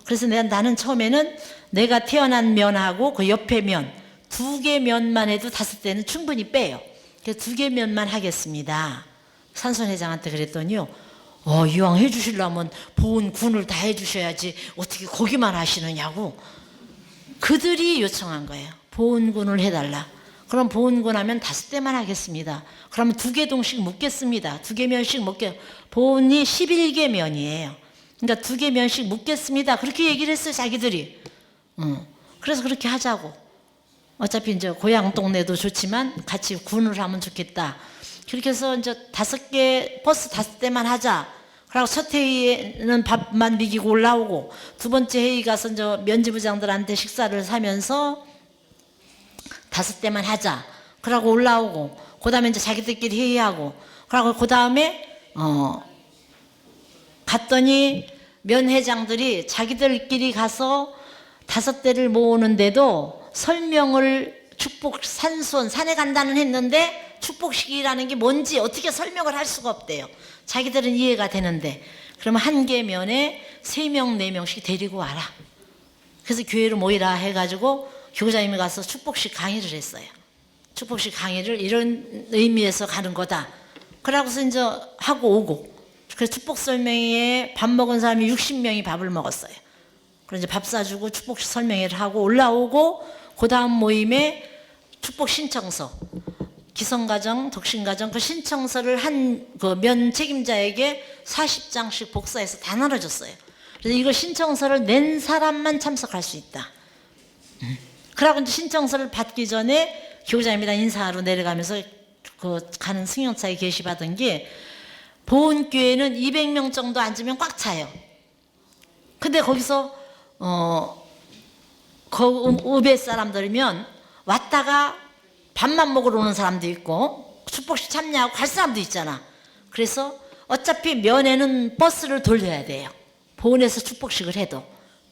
그래서 나는 처음에는 내가 태어난 면하고 그 옆에 면 2개 면만 해도 5대는 충분히 빼요. 그래서 2개 면만 하겠습니다. 산수원 회장한테 그랬더니요, 이왕 해주시려면 보훈군을 다 해주셔야지 어떻게 거기만 하시느냐고 그들이 요청한 거예요. 보훈군을 해달라. 그럼 보훈군 하면 5대만 하겠습니다. 그러면 2개 동씩 묻겠습니다. 2개 면씩 묻게. 보훈이 11개 면이에요. 그러니까 2개 면씩 묻겠습니다. 그렇게 얘기를 했어요, 자기들이. 그래서 그렇게 하자고. 어차피 이제 고향 동네도 좋지만 같이 군을 하면 좋겠다. 그렇게 해서 이제 5개 버스 5대만 하자. 그리고 첫 회의에는 밥만 먹이고 올라오고, 2번째 회의 가서 이제 면지부장들한테 식사를 사면서 5대만 하자. 그러고 올라오고, 그 다음에 이제 자기들끼리 회의하고, 그러고 그 다음에 갔더니 면 회장들이 자기들끼리 가서 5대를 모으는데도 설명을 축복 산수원 산에 간다는 했는데 축복식이라는 게 뭔지 어떻게 설명을 할 수가 없대요. 자기들은 이해가 되는데. 그러면 한 개 면에 3명 4명씩 데리고 와라. 그래서 교회로 모이라 해가지고 교장님이 가서 축복식 강의를 했어요. 축복식 강의를 이런 의미에서 가는 거다. 그러고서 이제 하고 오고, 그래서 축복 설명회에 밥 먹은 사람이 60명이 밥을 먹었어요. 그래서 이제 밥 사주고 축복식 설명회를 하고 올라오고, 그 다음 모임에 축복 신청서, 기성가정, 독신가정 그 신청서를 한 그 면 책임자에게 40장씩 복사해서 다 나눠줬어요. 그래서 이거 신청서를 낸 사람만 참석할 수 있다. 그러고 이제 신청서를 받기 전에 교장님이랑 인사하러 내려가면서 그 가는 승용차에 게시받은 게, 보훈교회는 200명 정도 앉으면 꽉 차요. 근데 거기서 우베 사람들이면 왔다가 밥만 먹으러 오는 사람도 있고 축복식 참여하고 갈 사람도 있잖아. 그래서 어차피 면에는 버스를 돌려야 돼요. 보훈에서 축복식을 해도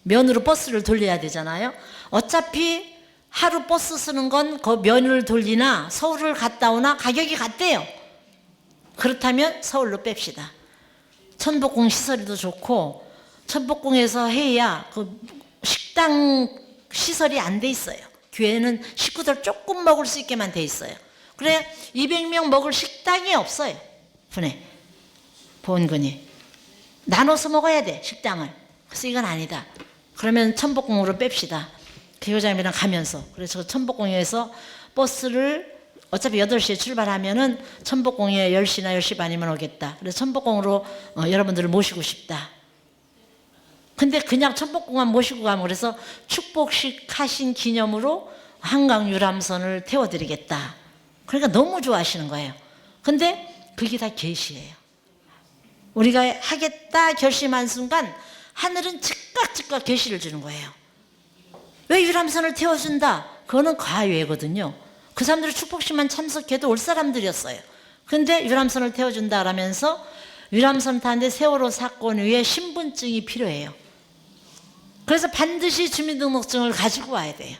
면으로 버스를 돌려야 되잖아요. 어차피 하루 버스 쓰는 건 그 면을 돌리나 서울을 갔다 오나 가격이 같대요. 그렇다면 서울로 뺍시다. 천복궁 시설이 더 좋고, 천복궁에서 해야 그 식당 시설이 안 돼 있어요. 교회는 식구들 조금 먹을 수 있게만 돼 있어요. 그래 200명 먹을 식당이 없어요. 보훈군이 나눠서 먹어야 돼, 식당을. 그래서 이건 아니다. 그러면 천복궁으로 뺍시다. 교장님이랑 가면서. 그래서 천복궁에서 버스를 어차피 8시에 출발하면은 천복궁에 10시나 10시 반이면 오겠다. 그래서 천복궁으로 여러분들을 모시고 싶다. 근데 그냥 천복궁만 모시고 가면, 그래서 축복식 하신 기념으로 한강 유람선을 태워드리겠다. 그러니까 너무 좋아하시는 거예요. 근데 그게 다 계시예요. 우리가 하겠다 결심한 순간 하늘은 즉각 계시를 주는 거예요. 왜 유람선을 태워준다? 그거는 과외거든요. 그 사람들이 축복식만 참석해도 올 사람들이었어요. 근데 유람선을 태워준다 그러면서 유람선 타는데 세월호 사건 후에 신분증이 필요해요. 그래서 반드시 주민등록증을 가지고 와야 돼요.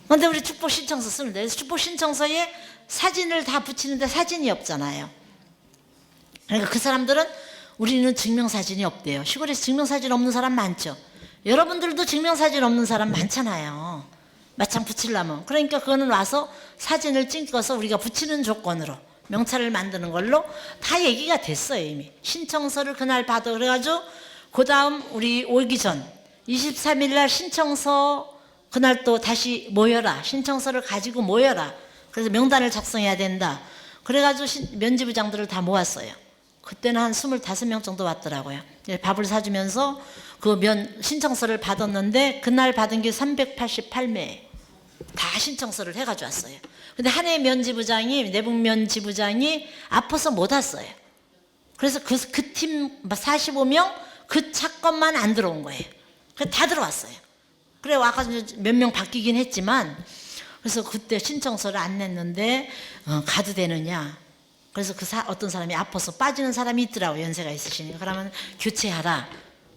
그런데 우리 축복 신청서 쓰는데, 그래서 축복 신청서에 사진을 다 붙이는데 사진이 없잖아요. 그러니까 그 사람들은 우리는 증명사진이 없대요. 시골에서 증명사진 없는 사람 많죠. 여러분들도 증명사진 없는 사람 많잖아요. 맞짱 붙이려면. 그러니까 그거는 와서 사진을 찍어서 우리가 붙이는 조건으로 명찰을 만드는 걸로 다 얘기가 됐어요. 이미 신청서를 그날 받아. 그래가지고 그 다음 우리 오기 전 23일 날 신청서 그날 또 다시 모여라. 신청서를 가지고 모여라. 그래서 명단을 작성해야 된다. 그래가지고 면지부장들을 다 모았어요. 그때는 한 25명 정도 왔더라고요. 밥을 사주면서 그 신청서를 받았는데 그날 받은 게 388매 다 신청서를 해가지고 왔어요. 근데 한 해 면지부장이, 내북면 지부장이 아파서 못 왔어요. 그래서 그 팀 45명 그 차건만 안 들어온 거예요. 그래서 다 들어왔어요. 그래 와가지고 몇 명 바뀌긴 했지만, 그래서 그때 신청서를 안 냈는데 가도 되느냐. 그래서 어떤 사람이 아파서 빠지는 사람이 있더라고, 연세가 있으시니까. 그러면 교체하라.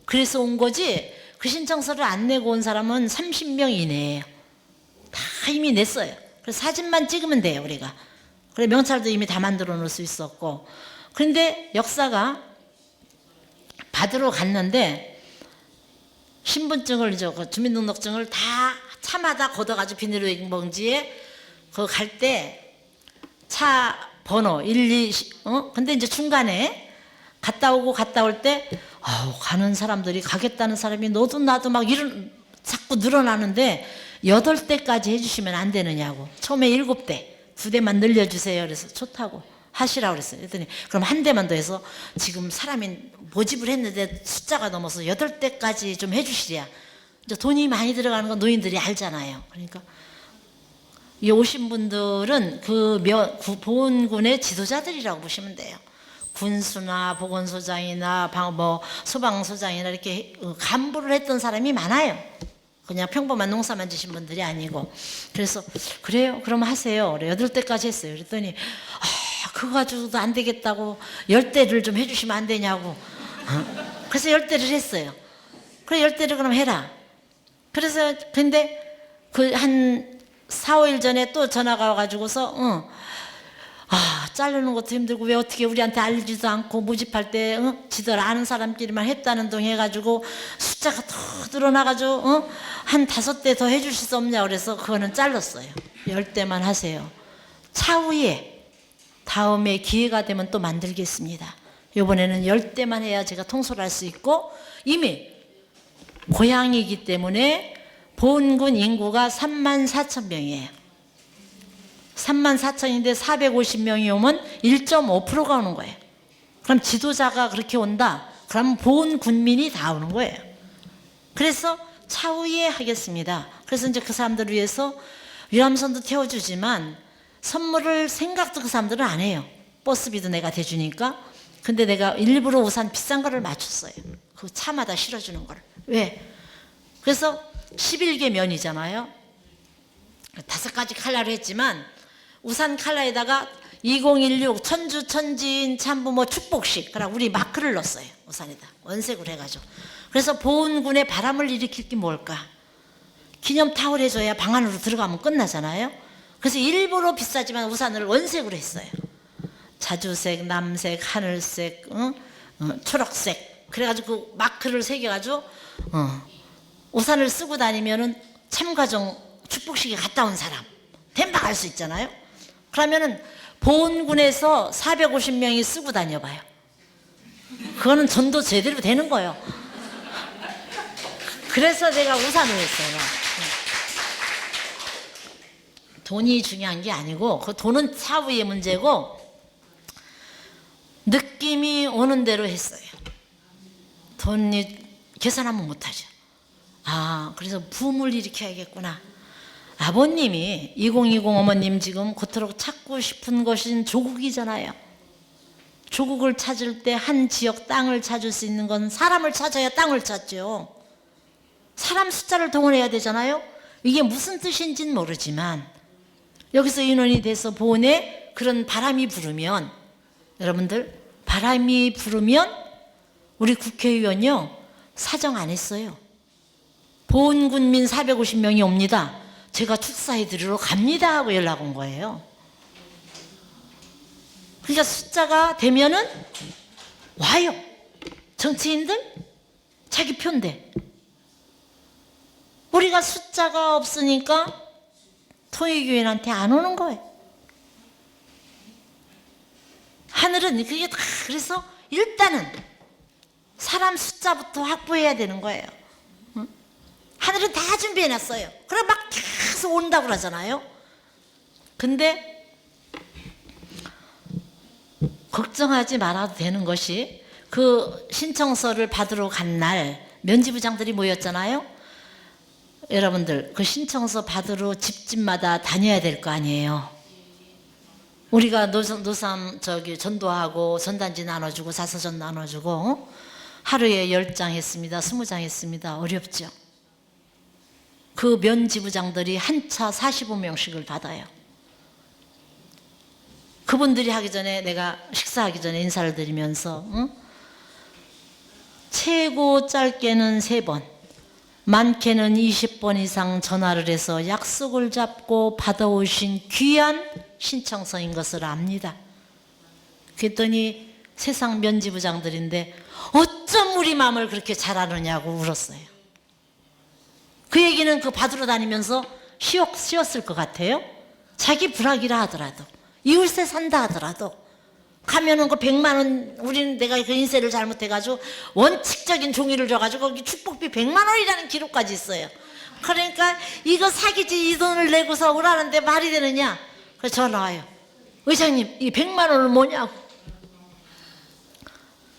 그래서 온 거지. 그 신청서를 안 내고 온 사람은 30명 이내예요. 다 이미 냈어요. 그래서 사진만 찍으면 돼요, 우리가. 그래 명찰도 이미 다 만들어 놓을 수 있었고. 그런데 역사가 받으러 갔는데 신분증을, 주민등록증을 다 차마다 걷어가지고 비닐봉지에 그거 갈 때 차 번호 1, 2, 근데 이제 중간에 갔다 오고 갔다 올 때 가는 사람들이, 가겠다는 사람이 너도 나도 막 자꾸 늘어나는데 8대까지 해주시면 안 되느냐고. 처음에 7대, 2대만 늘려주세요. 그래서 좋다고 하시라고 그랬어요. 그랬더니 그럼 한 대만 더 해서 지금 사람이 모집을 했는데 숫자가 넘어서 8대까지 좀 해주시랴. 이제 돈이 많이 들어가는 건 노인들이 알잖아요. 그러니까 이 오신 분들은 그 보훈군의 지도자들이라고 보시면 돼요. 군수나 보건소장이나 소방소장이나 이렇게 간부를 했던 사람이 많아요. 그냥 평범한 농사만 지신 분들이 아니고. 그래서 그래요, 그럼 하세요. 그래 8대까지 했어요. 그랬더니 그거 가지고도 안 되겠다고 10대를 좀 해주시면 안 되냐고. 그래서 10대를 했어요. 그래 10대를 그럼 해라. 그래서 근데 그 한 4, 5일 전에 또 전화가 와가지고서 자르는 것도 힘들고 왜 어떻게 우리한테 알리지도 않고 모집할 때 지들 아는 사람끼리만 했다는 둥 해가지고 숫자가 더 늘어나가지고 한 5대 더 해주실 수 없냐. 그래서 그거는 잘랐어요. 10대만 하세요. 차후에 다음에 기회가 되면 또 만들겠습니다. 이번에는 10대만 해야 제가 통솔할 수 있고, 이미 고향이기 때문에 보훈군 인구가 34,000명이에요. 34,000인데 450명이 오면 1.5%가 오는 거예요. 그럼 지도자가 그렇게 온다? 그럼 보훈군민이 다 오는 거예요. 그래서 차후에 하겠습니다. 그래서 이제 그 사람들을 위해서 유람선도 태워주지만 선물을 생각도 그 사람들은 안 해요. 버스비도 내가 대주니까. 근데 내가 일부러 우산 비싼 거를 맞췄어요. 그 차마다 실어주는 거를. 왜? 그래서 11개 면이잖아요. 5가지 컬러로 했지만 우산 컬러에다가 2016 천주 천진 참부모 축복식, 그럼 우리 마크를 넣었어요. 우산에다 원색으로 해가지고. 그래서 보훈군의 바람을 일으킬 게 뭘까? 기념 타월 해줘야 방 안으로 들어가면 끝나잖아요. 그래서 일부러 비싸지만 우산을 원색으로 했어요. 자주색, 남색, 하늘색, 초록색. 그래가지고 그 마크를 새겨가지고 우산을 쓰고 다니면은 참가정 축복식에 갔다 온 사람 덴박 할 수 있잖아요. 그러면은 보훈군에서 450명이 쓰고 다녀봐요. 그거는 전도 제대로 되는 거예요. 그래서 제가 우산을 했어요. 돈이 중요한 게 아니고, 그 돈은 차후의 문제고, 느낌이 오는 대로 했어요. 돈이 계산하면 못하죠. 그래서 붐을 일으켜야겠구나. 아버님이 2020 어머님 지금 그토록 찾고 싶은 것인 조국이잖아요. 조국을 찾을 때 한 지역 땅을 찾을 수 있는 건 사람을 찾아야 땅을 찾죠. 사람 숫자를 동원해야 되잖아요. 이게 무슨 뜻인지는 모르지만 여기서 인원이 돼서 보훈에 그런 바람이 부르면, 여러분들 바람이 부르면 우리 국회의원요 사정 안 했어요. 보훈군민 450명이 옵니다. 제가 축사해 드리러 갑니다 하고 연락 온 거예요. 그러니까 숫자가 되면은 와요. 정치인들 자기 표인데 우리가 숫자가 없으니까 통일교인한테 안 오는 거예요. 하늘은 그게 다, 그래서 일단은 사람 숫자부터 확보해야 되는 거예요. 하늘은 다 준비해놨어요. 그럼 막 계속 온다고 그러잖아요. 근데 걱정하지 말아도 되는 것이, 그 신청서를 받으러 간 날 면지부장들이 모였잖아요. 여러분들 그 신청서 받으러 집집마다 다녀야 될 거 아니에요. 우리가 노삼 전도하고 전단지 나눠주고 자서전 나눠주고 하루에 10장 했습니다. 20장 했습니다. 어렵죠. 그 면지부장들이 한 차 45명씩을 받아요. 그분들이 하기 전에 내가 식사하기 전에 인사를 드리면서 최고 짧게는 3번, 많게는 20번 이상 전화를 해서 약속을 잡고 받아오신 귀한 신청서인 것을 압니다. 그랬더니 세상 면지부장들인데 어쩜 우리 마음을 그렇게 잘 아느냐고 울었어요. 그 얘기는 그 받으러 다니면서 쉬었을 것 같아요. 자기 불학이라 하더라도 이웃에 산다 하더라도 가면은 그 100만 원, 우리는 내가 그 인쇄를 잘못해가지고 원칙적인 종이를 줘가지고 거기 축복비 100만 원이라는 기록까지 있어요. 그러니까 이거 사기지 이 돈을 내고서 오라는데 말이 되느냐? 그래서 전화 와요. 의장님 이 100만 원은 뭐냐고.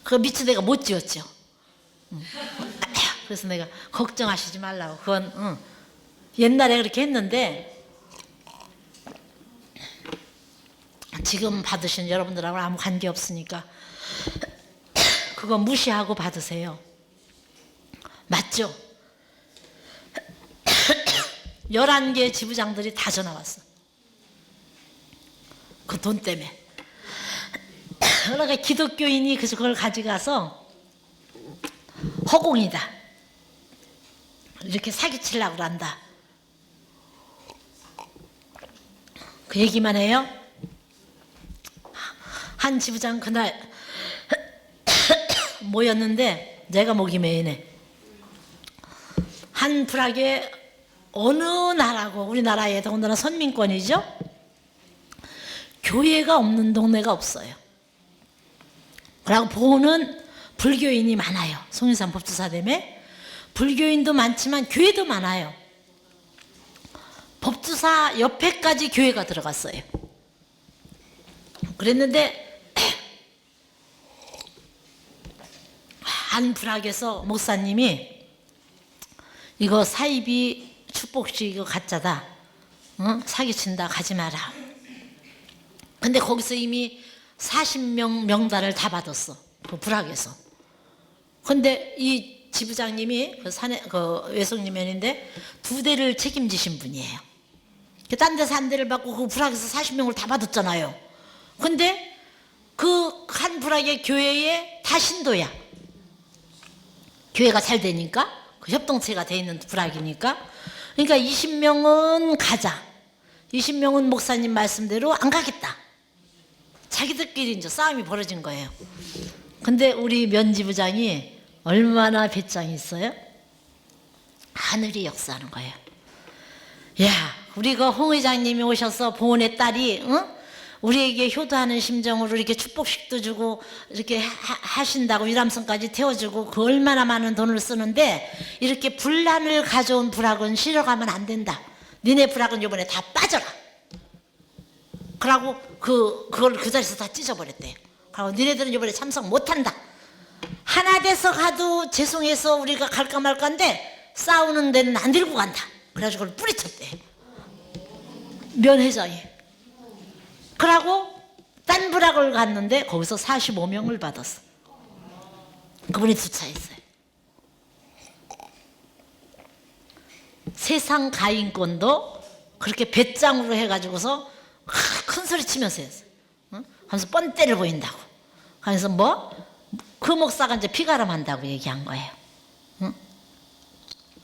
그거 미처 내가 못 지었죠. 그래서 내가 걱정하시지 말라고. 그건 옛날에 그렇게 했는데 지금 받으신 여러분들하고 아무 관계 없으니까 그거 무시하고 받으세요. 맞죠? 11개 지부장들이 다 전화 왔어. 그 돈 때문에. 그러니까 기독교인이 그래서 그걸 가져가서 허공이다. 이렇게 사기치려고 한다. 그 얘기만 해요. 한 지부장 그날 모였는데 내가 목이 메이네. 한 불악에 어느 나라고 우리나라에 더군다나 선민권이죠. 교회가 없는 동네가 없어요. 그리고 보는 불교인이 많아요. 송인산 법주사됨에 불교인도 많지만 교회도 많아요. 법주사 옆에까지 교회가 들어갔어요. 그랬는데 한 불악에서 목사님이 이거 사이비 축복식 이거 가짜다. 사기친다. 가지 마라. 근데 거기서 이미 40명 명단을 다 받았어. 그 불악에서. 근데 이 지부장님이 그 외숙님면인데 2대를 책임지신 분이에요. 딴 데서 1대를 받고 그 불악에서 40명을 다 받았잖아요. 근데 그 한 불악의 교회에 다 신도야. 교회가 잘 되니까 그 협동체가 돼 있는 불악이니까. 그러니까 20명은 가자. 20명은 목사님 말씀대로 안 가겠다. 자기들끼리 이제 싸움이 벌어진 거예요. 근데 우리 면지부장이 얼마나 배짱이 있어요? 하늘이 역사하는 거예요. 야, 우리 그 홍 의장님이 오셔서 보은의 딸이 우리에게 효도하는 심정으로 이렇게 축복식도 주고 이렇게 하신다고 유람선까지 태워주고 그 얼마나 많은 돈을 쓰는데 이렇게 분란을 가져온 불악은 실어가면 안 된다. 니네 불악은 이번에 다 빠져라. 그러고 그걸 그 자리에서 다 찢어버렸대요. 그리고 니네들은 이번에 참석 못한다. 하나 돼서 가도 죄송해서 우리가 갈까 말까인데 싸우는 데는 안 들고 간다. 그래가지고 그걸 뿌리쳤대요. 면 회장이. 그러고 딴 불악을 갔는데 거기서 45명을 받았어. 그분이 주차했어요. 세상 가인권도 그렇게 배짱으로 해가지고서 큰 소리 치면서 했어요. 하면서 뻔때를 보인다고. 그래서 그 목사가 이제 피가름 한다고 얘기한 거예요.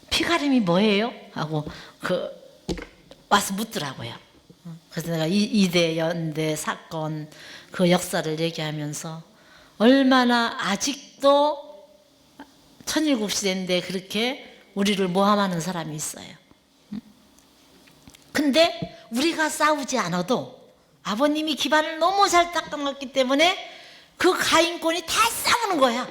피가름이 뭐예요? 하고 와서 묻더라고요. 그래서 내가 이대 연대 사건 그 역사를 얘기하면서 얼마나 아직도 1007시대인데 그렇게 우리를 모함하는 사람이 있어요. 근데 우리가 싸우지 않아도 아버님이 기반을 너무 잘 닦아놨기 때문에 그 가인권이 다 싸우는 거야.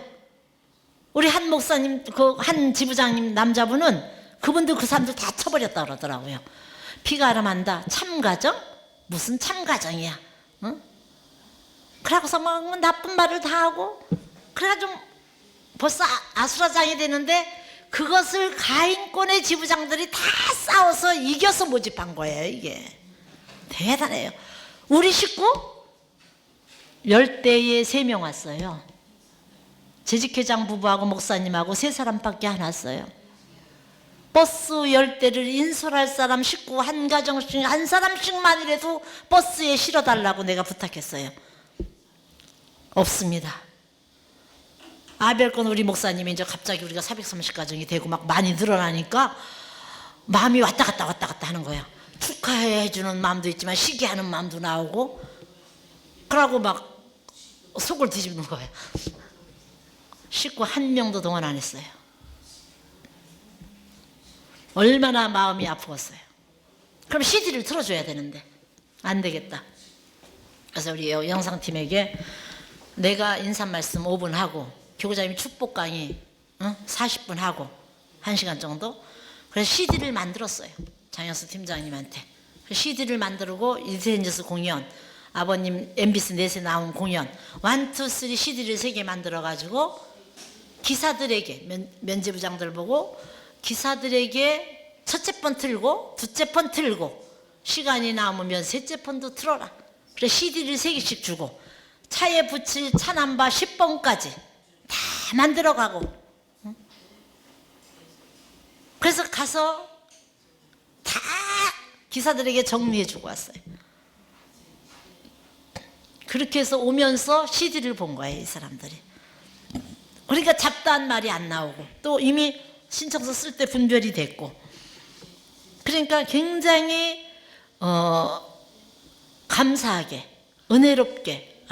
우리 한 목사님, 그 한 지부장님 남자분은 그분들 그 사람들 다 쳐버렸다 그러더라고요. 피가름한다. 참가정? 무슨 참가정이야? 그러고서 막 나쁜 말을 다 하고 그래가지고 벌써 아수라장이 되는데 그것을 가인권의 지부장들이 다 싸워서 이겨서 모집한 거예요. 이게 대단해요. 우리 식구 10대에 3명 왔어요. 재직회장 부부하고 목사님하고 3사람밖에 안 왔어요. 버스 10대를 인솔할 사람 식구 한 가정씩 한 사람씩만이라도 버스에 실어달라고 내가 부탁했어요. 없습니다. 아벨권 우리 목사님이 이제 갑자기 우리가 430가정이 되고 막 많이 늘어나니까 마음이 왔다 갔다 하는 거예요. 축하해 주는 마음도 있지만 시기하는 마음도 나오고, 그러고 막 속을 뒤집는 거예요. 식구 한 명도 동원 안 했어요. 얼마나 마음이 아프겠어요. 그럼 CD를 틀어줘야 되는데 안 되겠다. 그래서 우리 영상팀에게 내가 인사 말씀 5분 하고 교구장님이 축복 강의 40분 하고 1시간 정도, 그래서 CD를 만들었어요. 장영수 팀장님한테 CD를 만들고 이세인저스 공연, 아버님 MBC 넷에 나온 공연 1, 2, 3 CD를 3개 만들어 가지고 기사들에게 면제부장들 보고 기사들에게 첫째 번 틀고 둘째 번 틀고 시간이 남으면 셋째 번도 틀어라. 그래 CD를 3개씩 주고 차에 붙일 차 넘버 10번까지 다 만들어가고, 그래서 가서 다 기사들에게 정리해주고 왔어요. 그렇게 해서 오면서 CD를 본 거예요, 이 사람들이. 그러니까 잡다한 말이 안 나오고 또 이미 신청서 쓸 때 분별이 됐고, 그러니까 굉장히 감사하게 은혜롭게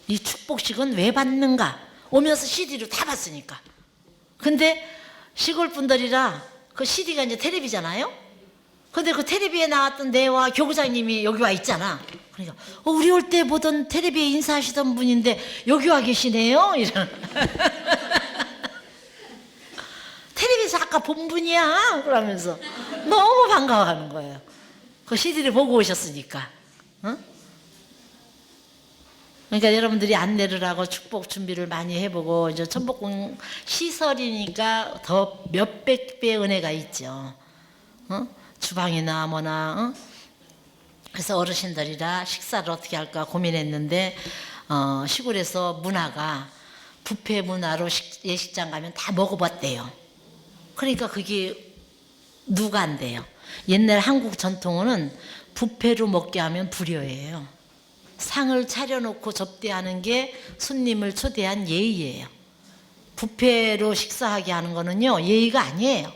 이 축복식은 왜 받는가 오면서 CD로 다 봤으니까. 근데 시골 분들이라 그 CD가 이제 텔레비잖아요. 근데 그 텔레비에 나왔던 내와 교구장님이 여기 와 있잖아. 그러니까 우리 올 때 보던 텔레비에 인사하시던 분인데 여기 와 계시네요. 이런. 텔레비에서 아까 본 분이야. 그러면서 너무 반가워하는 거예요. 그 CD를 보고 오셨으니까. 그러니까 여러분들이 안내를 하고 축복 준비를 많이 해보고, 이제 천복궁 시설이니까 더 몇백 배의 은혜가 있죠. 주방이나 뭐나. 그래서 어르신들이라 식사를 어떻게 할까 고민했는데 시골에서 문화가 뷔페 문화로 예식장 가면 다 먹어봤대요. 그러니까 그게 누가 안 돼요. 옛날 한국 전통은 뷔페로 먹게 하면 불효예요. 상을 차려놓고 접대하는 게 손님을 초대한 예의예요. 뷔페로 식사하게 하는 거는요 예의가 아니에요.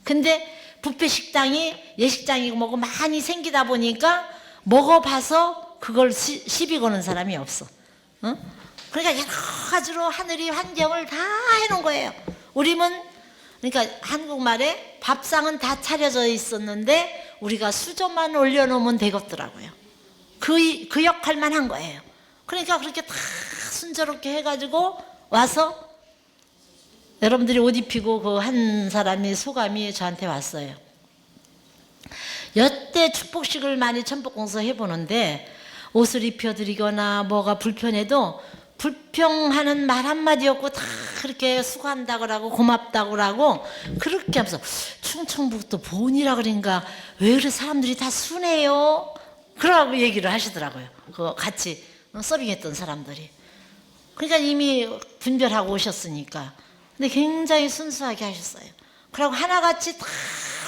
근데 뷔페 식당이 예식장이고 뭐고 많이 생기다 보니까 먹어봐서 그걸 시비 거는 사람이 없어. 그러니까 여러 가지로 하늘이 환경을 다 해놓은 거예요. 우리는 그러니까 한국말에 밥상은 다 차려져 있었는데 우리가 수저만 올려놓으면 되겠더라고요. 그 역할만 한 거예요. 그러니까 그렇게 다 순조롭게 해가지고 와서 여러분들이 옷 입히고 그 한 사람이 소감이 저한테 왔어요. 여태 축복식을 많이 천복공서 해보는데 옷을 입혀드리거나 뭐가 불편해도 불평하는 말 한마디 없고 다 그렇게 수고한다고 하고 고맙다고 하고 그렇게 하면서 충청북도 보은이라 그런가 왜 그래 사람들이 다 순해요? 그러고 얘기를 하시더라고요. 그 같이 서빙했던 사람들이. 그러니까 이미 분별하고 오셨으니까. 근데 굉장히 순수하게 하셨어요. 그러고 하나같이 다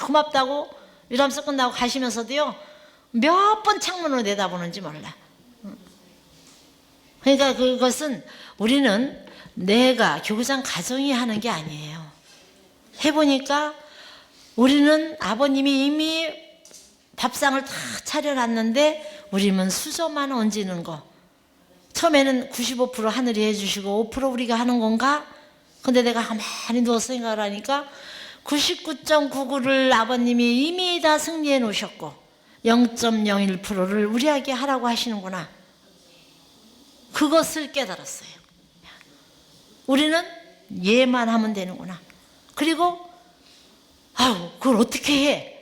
고맙다고 이러면서 끝나고 가시면서도요 몇 번 창문으로 내다보는지 몰라. 그러니까 그것은 우리는 내가 교구장 가정이 하는 게 아니에요. 해보니까 우리는 아버님이 이미 밥상을 다 차려놨는데 우리는 수저만 얹는 거. 처음에는 95% 하늘이 해주시고 5% 우리가 하는 건가? 근데 내가 가만히 누워서 생각을 하니까 99.99를 아버님이 이미 다 승리해 놓으셨고 0.01%를 우리에게 하라고 하시는구나. 그것을 깨달았어요. 우리는 예만 하면 되는구나. 그리고 그걸 어떻게 해?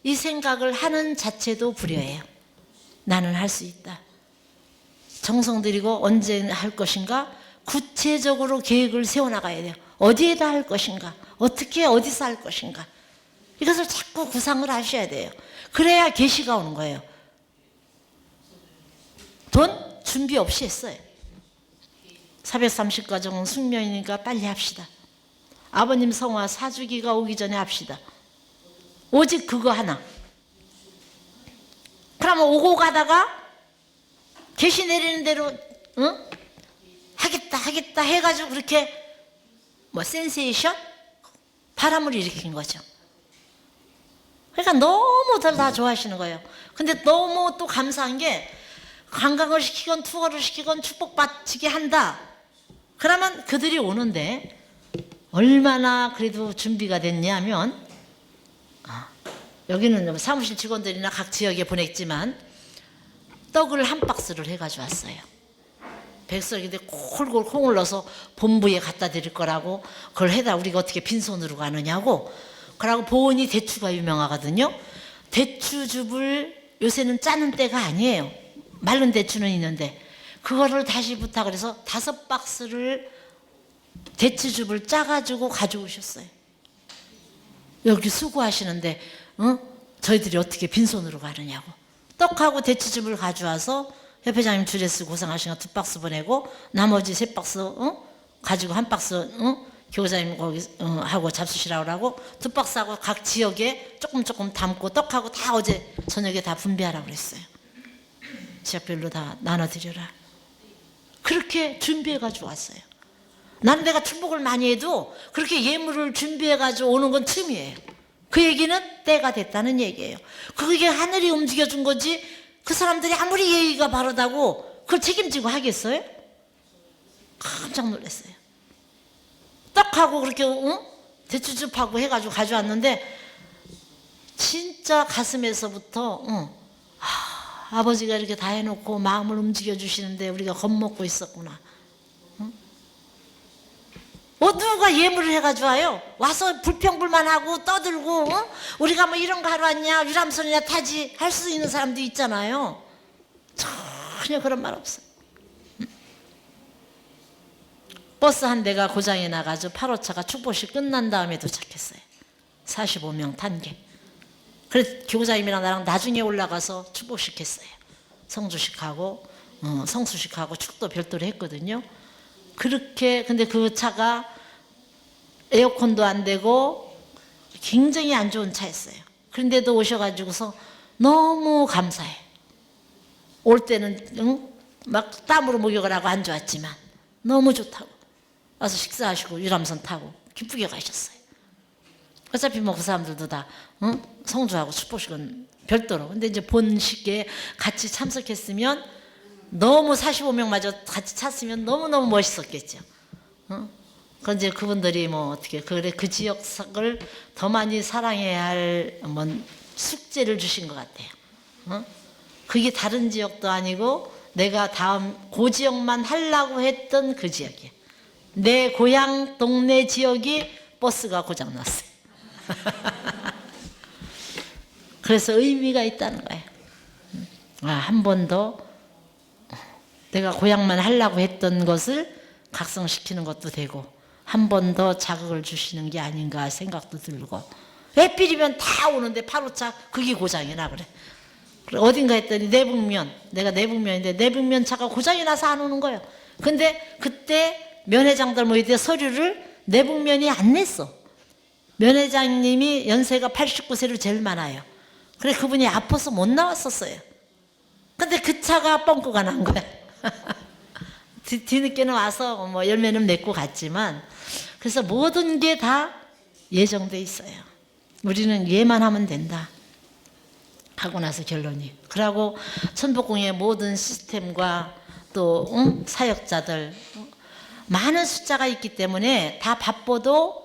이 생각을 하는 자체도 불효예요. 나는 할 수 있다. 정성 들이고 언제 할 것인가? 구체적으로 계획을 세워나가야 돼요. 어디에다 할 것인가? 어떻게 어디서 할 것인가? 이것을 자꾸 구상을 하셔야 돼요. 그래야 계시가 오는 거예요. 돈 준비 없이 했어요. 430가정은 숙명이니까 빨리 합시다. 아버님 성화 사주기가 오기 전에 합시다. 오직 그거 하나. 그러면 오고 가다가 계시 내리는 대로 하겠다 해가지고 그렇게 센세이션? 바람을 일으킨 거죠. 그러니까 너무들 다 좋아하시는 거예요. 근데 너무 또 감사한 게 관광을 시키건 투어를 시키건 축복받치게 한다. 그러면 그들이 오는데 얼마나 그래도 준비가 됐냐면 여기는 사무실 직원들이나 각 지역에 보냈지만 떡을 한 박스를 해가지고 왔어요. 백설기인데 콜골 콩을 넣어서 본부에 갖다 드릴 거라고 그걸 해다 우리가 어떻게 빈손으로 가느냐고. 그러고 보은이 대추가 유명하거든요. 대추즙을 요새는 짜는 때가 아니에요. 마른 대추는 있는데 그거를 다시 부탁을 해서 5박스를 대추즙을 짜가지고 가져오셨어요. 여기 수고하시는데 저희들이 어떻게 빈손으로 가느냐고. 떡하고 대추즙을 가져와서 협회장님 주레스 고생하시니까 2박스 보내고 나머지 3박스 가지고 1박스 교사님 거기 하고 잡수시라고 하고 2박스하고 각 지역에 조금 담고 떡하고 다 어제 저녁에 다 분배하라고 그랬어요. 지역별로 다 나눠드려라. 그렇게 준비해가지고 왔어요. 나는 내가 축복을 많이 해도 그렇게 예물을 준비해가지고 오는 건 처음이에요. 그 얘기는 때가 됐다는 얘기예요. 그게 하늘이 움직여준 거지 그 사람들이 아무리 예의가 바르다고 그걸 책임지고 하겠어요? 깜짝 놀랐어요. 떡하고 그렇게 대추즙하고 해가지고 가져왔는데 진짜 가슴에서부터 아버지가 이렇게 다 해놓고 마음을 움직여 주시는데 우리가 겁먹고 있었구나. 누가 예물을 해가지고 와요? 와서 불평불만하고 떠들고 우리가 뭐 이런 거 하러 왔냐 유람선이나 타지 할 수 있는 사람도 있잖아요. 전혀 그런 말 없어요. 버스 한 대가 고장이 나가지고 8호차가 축복식 끝난 다음에 도착했어요. 45명 탄 게. 그래서 교사님이랑 나랑 나중에 올라가서 축복식 했어요. 성주식하고 성수식하고 축도 별도로 했거든요. 그렇게 근데 그 차가 에어컨도 안 되고 굉장히 안 좋은 차였어요. 그런데도 오셔가지고서 너무 감사해. 올 때는 막 땀으로 목욕을 하고 안 좋았지만 너무 좋다고 와서 식사하시고 유람선 타고 기쁘게 가셨어요. 어차피 뭐 그 사람들도 다 성주하고 축복식은 별도로. 근데 이제 본식에 같이 참석했으면 너무 45명마저 같이 찼으면 너무너무 멋있었겠죠. 그건 이제 그분들이 뭐 어떻게 그래 그 지역을 더 많이 사랑해야 할 숙제를 주신 것 같아요. 그게 다른 지역도 아니고 내가 다음 그 지역만 하려고 했던 그 지역이에요. 내 고향 동네 지역이 버스가 고장 났어요. 그래서 의미가 있다는 거예요. 한 번 더 내가 고향만 하려고 했던 것을 각성시키는 것도 되고 한 번 더 자극을 주시는 게 아닌가 생각도 들고 에필이면 다 오는데 8호차 그게 고장이 나 그래. 어딘가 했더니 내북면 내가 내북면인데 내북면 차가 고장이 나서 안 오는 거예요. 근데 그때 면회장들 모일 때 서류를 내북면이 안 냈어. 면회장님이 연세가 89세로 제일 많아요. 그래 그분이 아파서 못 나왔었어요. 근데 그 차가 뻥꾸가 난 거야. 뒤늦게는 와서 뭐 열매는 맺고 갔지만 그래서 모든 게 다 예정돼 있어요. 우리는 예만 하면 된다 하고 나서 결론이. 그러고 천복궁의 모든 시스템과 또 사역자들 많은 숫자가 있기 때문에 다 바빠도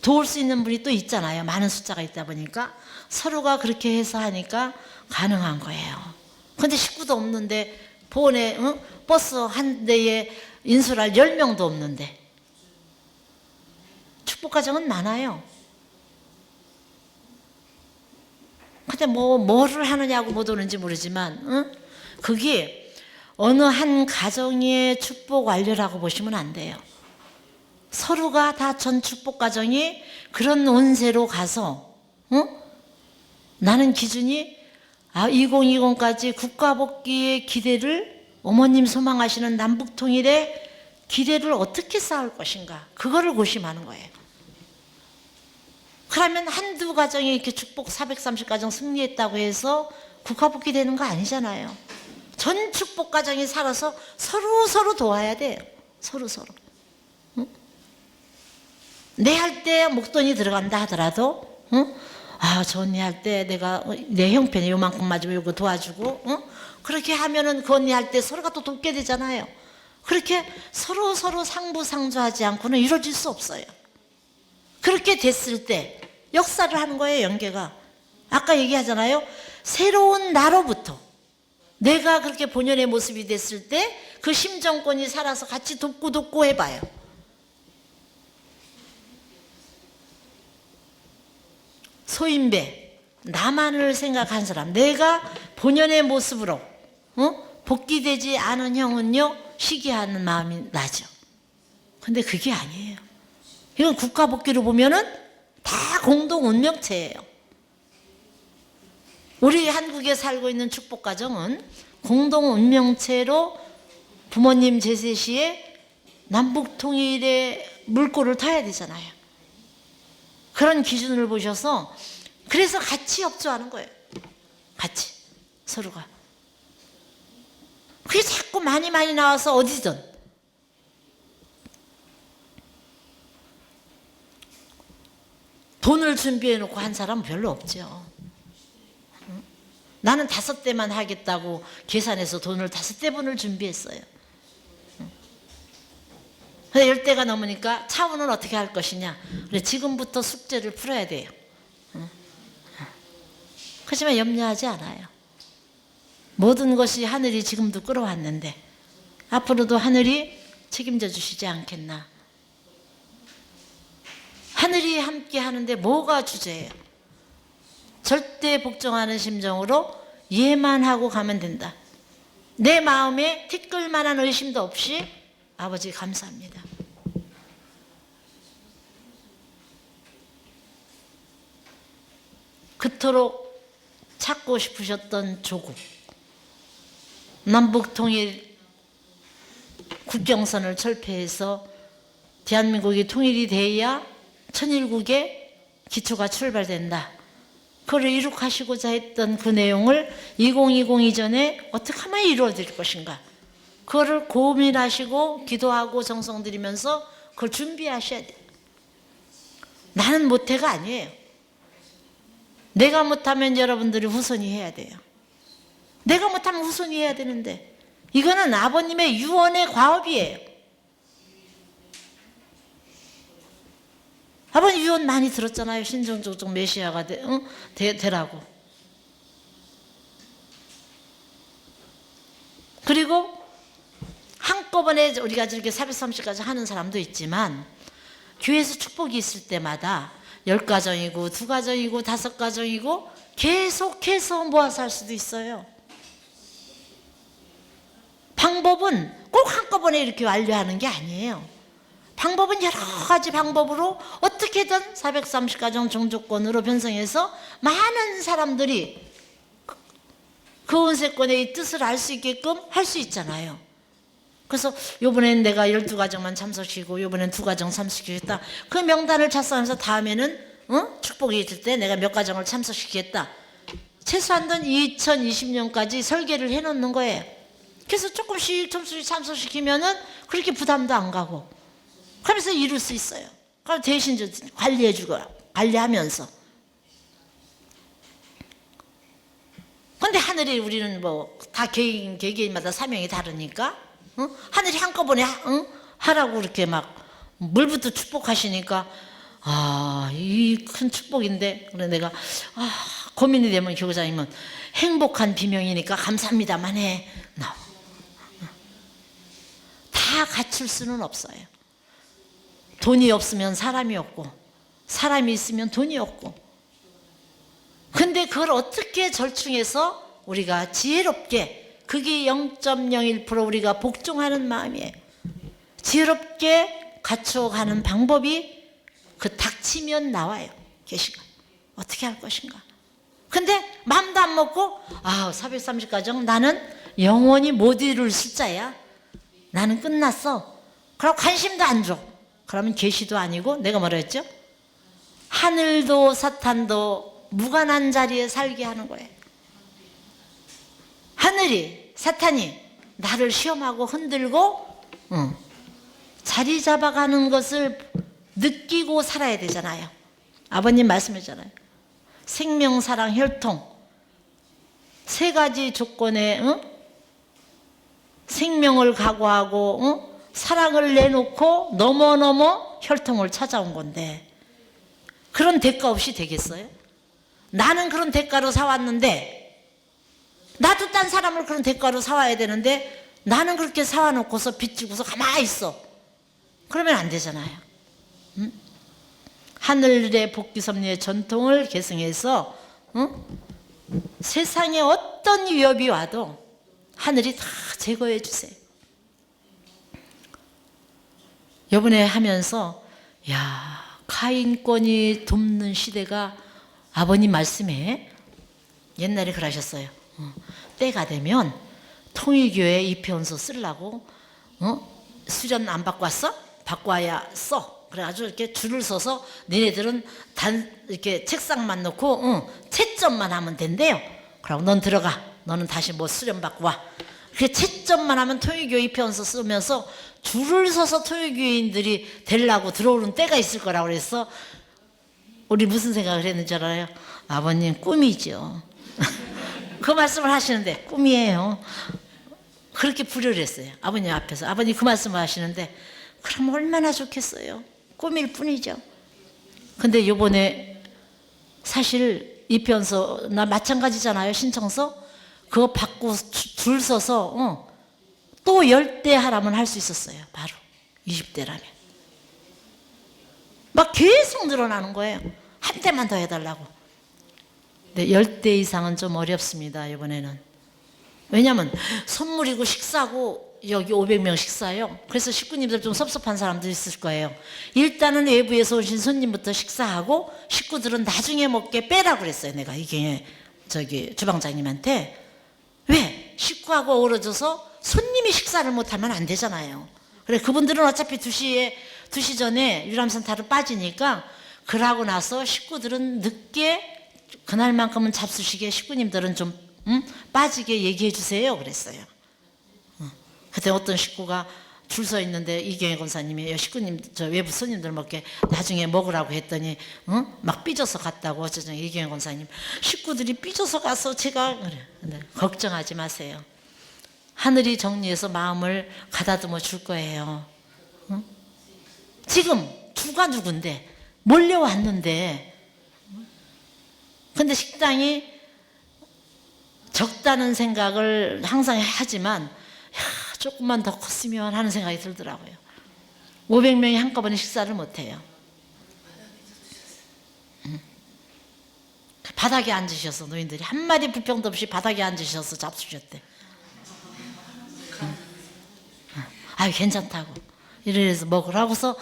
도울 수 있는 분이 또 있잖아요. 많은 숫자가 있다 보니까 서로가 그렇게 해서 하니까 가능한 거예요. 근데 식구도 없는데 보온에 버스 한 대에 인수할 10명도 없는데 축복가정은 많아요. 근데 뭐를 하느냐고 못 오는지 모르지만 그게 어느 한 가정의 축복 완료라고 보시면 안 돼요. 서로가 다 전 축복 가정이 그런 운세로 가서 나는 기준이 2020까지 국가복귀의 기대를, 어머님 소망하시는 남북통일의 기대를 어떻게 쌓을 것인가, 그거를 고심하는 거예요. 그러면 한두 가정이 이렇게 축복 430가정 승리했다고 해서 국가복귀 되는 거 아니잖아요. 전 축복 가정이 살아서 서로 도와야 돼요. 서로. 응? 내 할 때 목돈이 들어간다 하더라도, 응? 저 언니 할 때 내가 내 형편이 요만큼 맞으면 요거 도와주고, 응? 그렇게 하면은 그 언니 할 때 서로가 또 돕게 되잖아요. 그렇게 서로 상부상조하지 않고는 이루어질 수 없어요. 그렇게 됐을 때 역사를 하는 거예요, 연계가. 아까 얘기하잖아요. 새로운 나로부터 내가 그렇게 본연의 모습이 됐을 때 그 심정권이 살아서 같이 돕고 해봐요. 소인배, 나만을 생각한 사람, 내가 본연의 모습으로 복귀되지 않은 형은요, 시기하는 마음이 나죠. 근데 그게 아니에요. 이건 국가복귀로 보면은 다 공동 운명체예요. 우리 한국에 살고 있는 축복가정은 공동 운명체로 부모님 제세 시에 남북통일의 물꼬를 타야 되잖아요. 그런 기준을 보셔서 그래서 같이 협조하는 거예요. 같이 서로가. 그게 자꾸 많이 나와서 어디든 돈을 준비해 놓고 한 사람은 별로 없죠. 나는 5대만 하겠다고 계산해서 돈을 5대분을 준비했어요. 그래서 10대가 넘으니까 차후는 어떻게 할 것이냐. 그래, 지금부터 숙제를 풀어야 돼요. 그렇지만 염려하지 않아요. 모든 것이 하늘이 지금도 끌어왔는데 앞으로도 하늘이 책임져 주시지 않겠나. 하늘이 함께 하는데 뭐가 주제예요? 절대 복종하는 심정으로 이해만 하고 가면 된다. 내 마음에 티끌만한 의심도 없이 아버지 감사합니다. 그토록 찾고 싶으셨던 조국, 남북통일 국경선을 철폐해서 대한민국이 통일이 돼야 천일국의 기초가 출발된다. 그걸 이룩하시고자 했던 그 내용을 2020 이전에 어떻게 하면 이루어질 것인가, 그거를 고민하시고 기도하고 정성 들이면서 그걸 준비하셔야 돼요. 나는 못해가 아니에요. 내가 못하면 여러분들이 후손이 해야 돼요. 내가 못하면 후손이 해야 되는데 이거는 아버님의 유언의 과업이에요. 아버님 유언 많이 들었잖아요. 신종족종 메시아가 되라고. 그리고 한꺼번에 우리가 저렇게 430까지 하는 사람도 있지만 교회에서 축복이 있을 때마다 10가정이고 2가정이고 5가정이고 계속해서 모아서 할 수도 있어요. 방법은 꼭 한꺼번에 이렇게 완료하는 게 아니에요. 방법은 여러 가지 방법으로 어떻게든 430가정 종족권으로 변성해서 많은 사람들이 그 은세권의 뜻을 알 수 있게끔 할 수 있잖아요. 그래서 요번엔 내가 12가정만 참석시키고 요번엔 2가정 참석시키겠다. 그 명단을 작성하면서 다음에는 축복이 있을 때 내가 몇 가정을 참석시키겠다. 최소한 2020년까지 설계를 해놓는 거예요. 그래서 조금씩 참석시키면은 그렇게 부담도 안 가고 그러면서 이룰 수 있어요. 그럼 대신 관리해주고 관리하면서. 근데 하늘이 우리는 뭐 다 개개인마다 사명이 다르니까 하늘이 한꺼번에 하라고 이렇게 막 물부터 축복하시니까 이 큰 축복인데 그래 내가 고민이 되면 교장님은 행복한 비명이니까 감사합니다만 해. 다 갖출 수는 없어요. 돈이 없으면 사람이 없고 사람이 있으면 돈이 없고. 근데 그걸 어떻게 절충해서 우리가 지혜롭게, 그게 0.01% 우리가 복종하는 마음이에요. 지혜롭게 갖춰가는 방법이 그 닥치면 나와요. 계시가 어떻게 할 것인가. 근데 마음도 안 먹고 430가정 나는 영원히 못 이룰 숫자야. 나는 끝났어. 그럼 관심도 안 줘. 그러면 계시도 아니고 내가 뭐라 했죠? 하늘도 사탄도 무관한 자리에 살게 하는 거예요. 하늘이 사탄이 나를 시험하고 흔들고 자리 잡아가는 것을 느끼고 살아야 되잖아요. 아버님 말씀했잖아요. 생명, 사랑, 혈통 세 가지 조건에 생명을 각오하고 사랑을 내놓고 넘어 혈통을 찾아온 건데 그런 대가 없이 되겠어요? 나는 그런 대가로 사왔는데 나도 딴 사람을 그런 대가로 사와야 되는데 나는 그렇게 사와놓고서 빚지고서 가만히 있어. 그러면 안 되잖아요. 하늘의 복귀섭리의 전통을 계승해서 세상에 어떤 위협이 와도 하늘이 다 제거해 주세요. 요번에 하면서 가인권이 돕는 시대가 아버님 말씀에 옛날에 그러셨어요. 때가 되면 통일교회 입회원서 쓰려고 수련 안 받고 왔어? 받고 와야 써. 그래가지고 이렇게 줄을 서서 너네들은 이렇게 책상만 놓고 채점만 하면 된대요. 그럼 넌 들어가. 너는 다시 뭐 수련 받고 와. 그 채점만 하면 통일교회 입회원서 쓰면서 줄을 서서 통일교회인들이 되려고 들어오는 때가 있을 거라고 그래서 우리 무슨 생각을 했는지 알아요? 아버님 꿈이죠. 그 말씀을 하시는데 꿈이에요. 그렇게 불효를 했어요. 아버님 앞에서. 아버님 그 말씀을 하시는데 그럼 얼마나 좋겠어요. 꿈일 뿐이죠. 근데 요번에 사실 입회원서나 마찬가지잖아요. 신청서. 그거 받고 줄 서서 또 10대 하라면 할 수 있었어요. 바로 20대라면. 막 계속 늘어나는 거예요. 한 대만 더 해달라고. 근데 10대 이상은 좀 어렵습니다. 이번에는. 왜냐하면 선물이고 식사고 여기 500명 식사요. 그래서 식구님들 좀 섭섭한 사람들 있을 거예요. 일단은 외부에서 오신 손님부터 식사하고 식구들은 나중에 먹게 빼라고 그랬어요. 내가 이게 주방장님한테. 왜? 식구하고 어우러져서 손님이 식사를 못하면 안 되잖아요. 그래 그분들은 어차피 2시 전에 유람선타로 빠지니까 그러고 나서 식구들은 늦게 그날만큼은 잡수시게 식구님들은 좀 빠지게 얘기해 주세요 그랬어요. 그때 어떤 식구가 줄 서 있는데 이경혜 권사님이 식구님 저 외부 손님들 먹게 나중에 먹으라고 했더니 막 삐져서 갔다고 어쩌죠. 이경혜 권사님 식구들이 삐져서 가서 제가 그래. 근데 걱정하지 마세요. 하늘이 정리해서 마음을 가다듬어 줄 거예요. 지금 주가 누군데 몰려왔는데 근데 식당이 적다는 생각을 항상 하지만 조금만 더 컸으면 하는 생각이 들더라고요. 500명이 한꺼번에 식사를 못해요. 바닥에 앉으셔서 노인들이 한마디 불평도 없이 바닥에 앉으셔서 잡수셨대. 괜찮다고 이래서 먹으라고서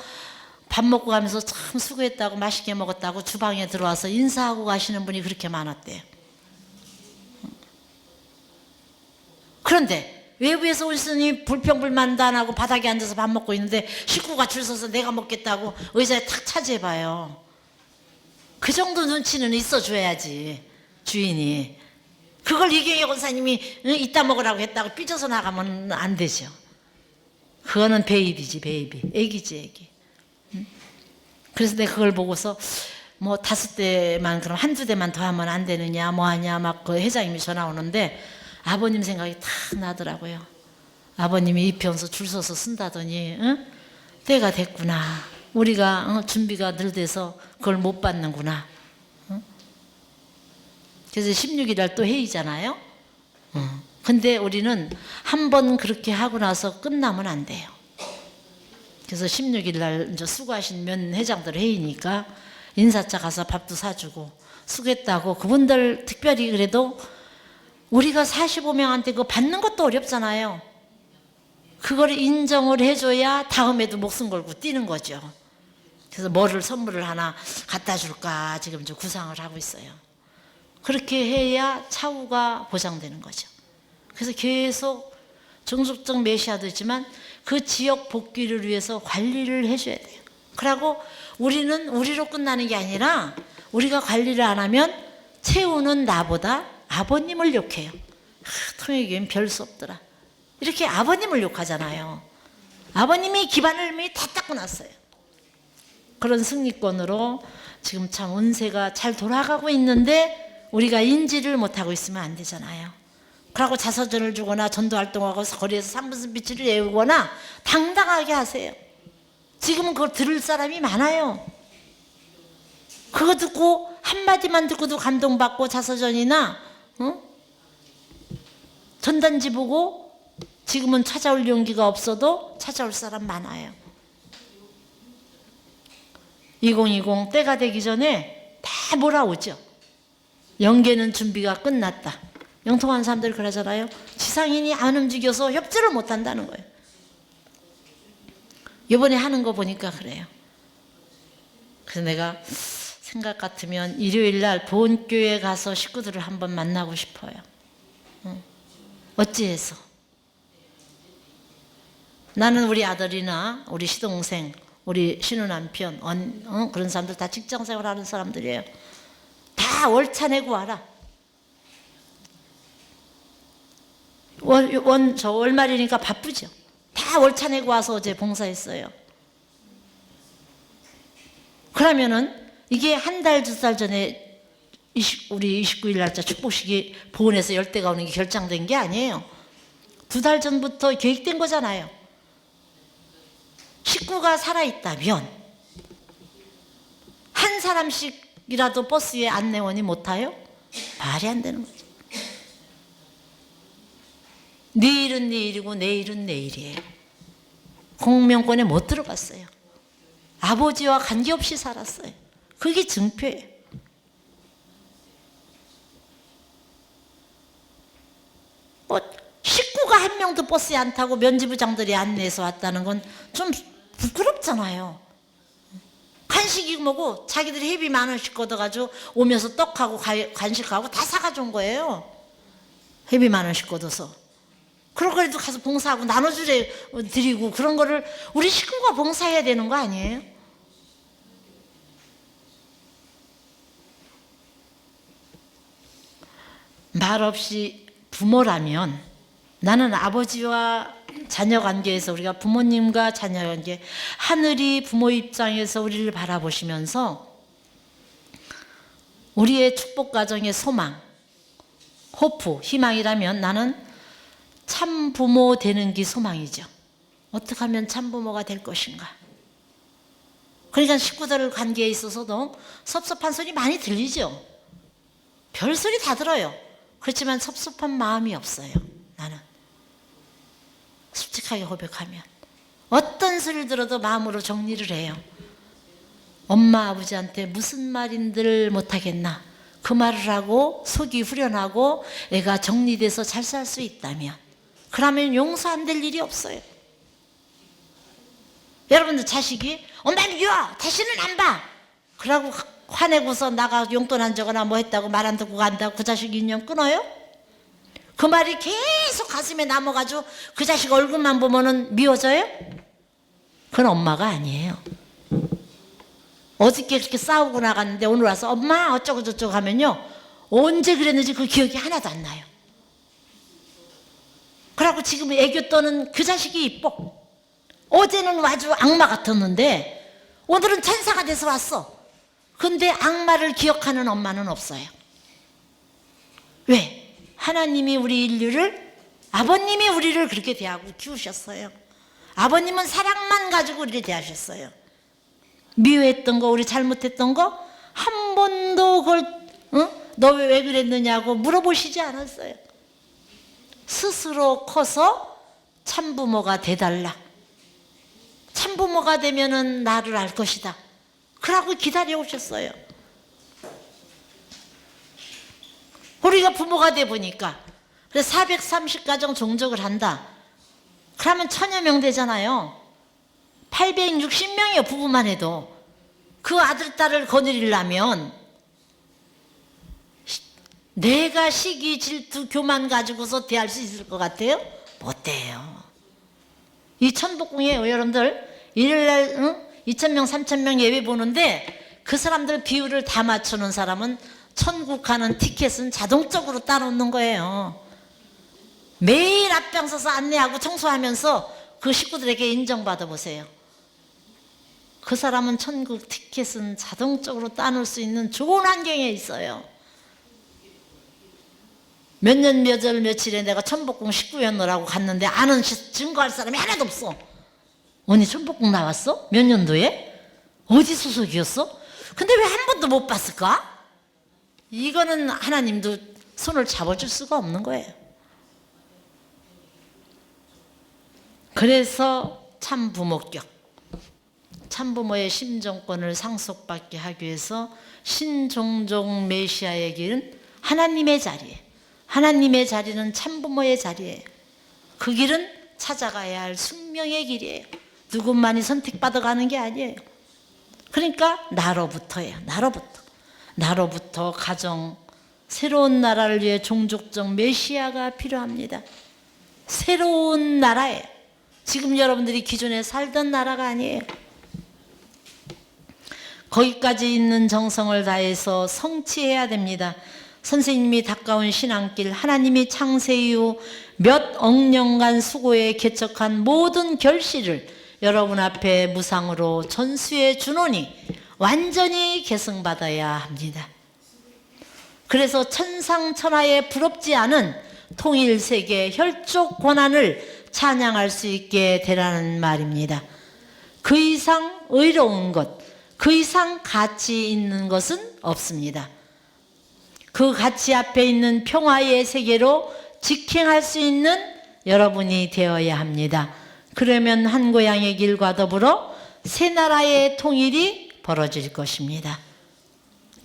밥 먹고 가면서 참 수고했다고 맛있게 먹었다고 주방에 들어와서 인사하고 가시는 분이 그렇게 많았대요. 그런데 외부에서 오시니 불평불만도 안 하고 바닥에 앉아서 밥 먹고 있는데 식구가 줄 서서 내가 먹겠다고 의자에 탁 차지해봐요. 그 정도 눈치는 있어줘야지 주인이. 그걸 이경혜 권사님이 이따 먹으라고 했다고 삐져서 나가면 안 되죠. 그거는 베이비지 베이비. 애기지 애기. 그래서 내가 그걸 보고서 뭐 5대만 그럼 1~2대만 더 하면 안 되느냐 뭐 하냐 막 그 회장님이 전화 오는데 아버님 생각이 탁 나더라고요. 아버님이 입회원서 줄 서서 쓴다더니 때가 됐구나. 우리가 준비가 늘 돼서 그걸 못 받는구나. 그래서 16일 날 또 회의잖아요. 근데 우리는 한 번 그렇게 하고 나서 끝나면 안 돼요. 그래서 16일 날 이제 수고하신 면 회장들 회의니까 인사차 가서 밥도 사주고 수고했다고 그분들 특별히 그래도 우리가 45명한테 그거 받는 것도 어렵잖아요. 그걸 인정을 해줘야 다음에도 목숨 걸고 뛰는 거죠. 그래서 뭐를 선물을 하나 갖다 줄까 지금 좀 구상을 하고 있어요. 그렇게 해야 차후가 보장되는 거죠. 그래서 계속 종속적 메시아도 있지만 그 지역 복귀를 위해서 관리를 해줘야 돼요. 그리고 우리는 우리로 끝나는 게 아니라 우리가 관리를 안 하면 채우는 나보다 아버님을 욕해요. 통역이면 별 수 없더라. 이렇게 아버님을 욕하잖아요. 아버님이 기반을 이미 다 닦고 났어요. 그런 승리권으로 지금 참 운세가 잘 돌아가고 있는데 우리가 인지를 못하고 있으면 안 되잖아요. 그러고 자서전을 주거나 전도활동하고 거리에서 삼분스피치를 외우거나 당당하게 하세요. 지금은 그걸 들을 사람이 많아요. 그거 듣고 한마디만 듣고도 감동받고 자서전이나 전단지 보고 지금은 찾아올 용기가 없어도 찾아올 사람 많아요. 2020 때가 되기 전에 다 몰아오죠. 영계는 준비가 끝났다. 영통한 사람들 그러잖아요. 지상인이 안 움직여서 협조를 못 한다는 거예요. 이번에 하는 거 보니까 그래요. 그래서 내가 생각 같으면 일요일 날 보은교회 가서 식구들을 한번 만나고 싶어요. 어찌해서 나는 우리 아들이나 우리 시동생, 우리 신우 남편, 그런 사람들 다 직장생활 하는 사람들이에요. 다 월차 내고 와라. 월말이니까 바쁘죠. 다 월차 내고 와서 어제 봉사했어요. 그러면은 이게 한 달, 두 달 전에 우리 29일 날짜 축복식이 보은에서 열대가 오는 게 결정된 게 아니에요. 두 달 전부터 계획된 거잖아요. 식구가 살아있다면 한 사람씩이라도 버스에 안내원이 못 타요? 말이 안 되는 거죠. 내일은 내일이고 내일은 내일이에요. 공명권에 못 들어갔어요. 아버지와 관계없이 살았어요. 그게 증표예요. 식구가 한 명도 버스에 안 타고 면지부장들이 안내해서 왔다는 건 좀 부끄럽잖아요. 간식이 뭐고 자기들이 회비 10,000원씩 걷어가지고 오면서 떡하고 간식하고 다 사가져 온 거예요. 회비 10,000원씩 걷어서. 그런 거라도 가서 봉사하고 나눠드리고 그런 거를 우리 식구가 봉사해야 되는 거 아니에요? 말 없이 부모라면 나는 아버지와 자녀 관계에서 우리가 부모님과 자녀 관계 하늘이 부모 입장에서 우리를 바라보시면서 우리의 축복 가정의 소망, 호프, 희망이라면 나는 참 부모 되는 게 소망이죠. 어떻게 하면 참 부모가 될 것인가. 그러니까 식구들 관계에 있어서도 섭섭한 소리 많이 들리죠. 별 소리 다 들어요. 그렇지만 섭섭한 마음이 없어요. 나는 솔직하게 고백하면 어떤 소리를 들어도 마음으로 정리를 해요. 엄마 아버지한테 무슨 말인들 못하겠나 그 말을 하고 속이 후련하고 애가 정리돼서 잘 살 수 있다면 그러면 용서 안 될 일이 없어요. 여러분들 자식이 엄마 미워 다시는 안 봐 그러고 화내고서 나가 용돈 안 주거나 뭐 했다고 말 안 듣고 간다고 그 자식 인연 끊어요? 그 말이 계속 가슴에 남아가지고 그 자식 얼굴만 보면은 미워져요? 그건 엄마가 아니에요. 어저께 그렇게 싸우고 나갔는데 오늘 와서 엄마 어쩌고 저쩌고 하면요 언제 그랬는지 그 기억이 하나도 안 나요. 그러고 지금 애교 떠는 그 자식이 이뻐. 어제는 아주 악마 같았는데 오늘은 천사가 돼서 왔어. 근데 악마를 기억하는 엄마는 없어요. 왜? 하나님이 우리 인류를 아버님이 우리를 그렇게 대하고 키우셨어요. 아버님은 사랑만 가지고 우리를 대하셨어요. 미워했던 거 우리 잘못했던 거 한 번도 그걸 너 왜 그랬느냐고 물어보시지 않았어요. 스스로 커서 참부모가 돼달라. 참부모가 되면은 나를 알 것이다. 그러고 기다려 오셨어요. 우리가 부모가 돼 보니까 그래서 430가정 종족을 한다. 그러면 1,000여 명 되잖아요. 860명이요 부부만 해도. 그 아들 딸을 거느리려면 내가 시기, 질투, 교만 가지고서 대할 수 있을 것 같아요? 못 돼요. 이 천복궁이에요, 여러분들. 일요일날 2,000명, 3,000명 예배 보는데 그 사람들 비율을 다 맞추는 사람은 천국 가는 티켓은 자동적으로 따놓는 거예요. 매일 앞장서서 안내하고 청소하면서 그 식구들에게 인정받아 보세요. 그 사람은 천국 티켓은 자동적으로 따놓을 수 있는 좋은 환경에 있어요. 몇 년 몇월 며칠에 내가 천복궁 식구였노라고 갔는데 아는 증거할 사람이 하나도 없어. 언니 천복궁 나왔어? 몇 년도에? 어디 소속이었어? 근데 왜 한 번도 못 봤을까? 이거는 하나님도 손을 잡아줄 수가 없는 거예요. 그래서 참부모격, 참부모의 심정권을 상속받게 하기 위해서 신종종 메시아의 길은 하나님의 자리에, 하나님의 자리는 참부모의 자리예요. 그 길은 찾아가야 할 숙명의 길이에요. 누구만이 선택받아 가는 게 아니에요. 그러니까 나로부터예요. 나로부터 가정, 새로운 나라를 위해 종족적 메시아가 필요합니다. 새로운 나라예요. 지금 여러분들이 기존에 살던 나라가 아니에요. 거기까지 있는 정성을 다해서 성취해야 됩니다. 선생님이 닦아온 신앙길, 하나님이 창세 이후 몇 억 년간 수고에 개척한 모든 결실을 여러분 앞에 무상으로 전수해 주노니 완전히 계승받아야 합니다. 그래서 천상천하에 부럽지 않은 통일세계 혈족 권한을 찬양할 수 있게 되라는 말입니다. 그 이상 의로운 것, 그 이상 가치 있는 것은 없습니다. 그 가치 앞에 있는 평화의 세계로 직행할 수 있는 여러분이 되어야 합니다. 그러면 한 고향의 길과 더불어 새 나라의 통일이 벌어질 것입니다.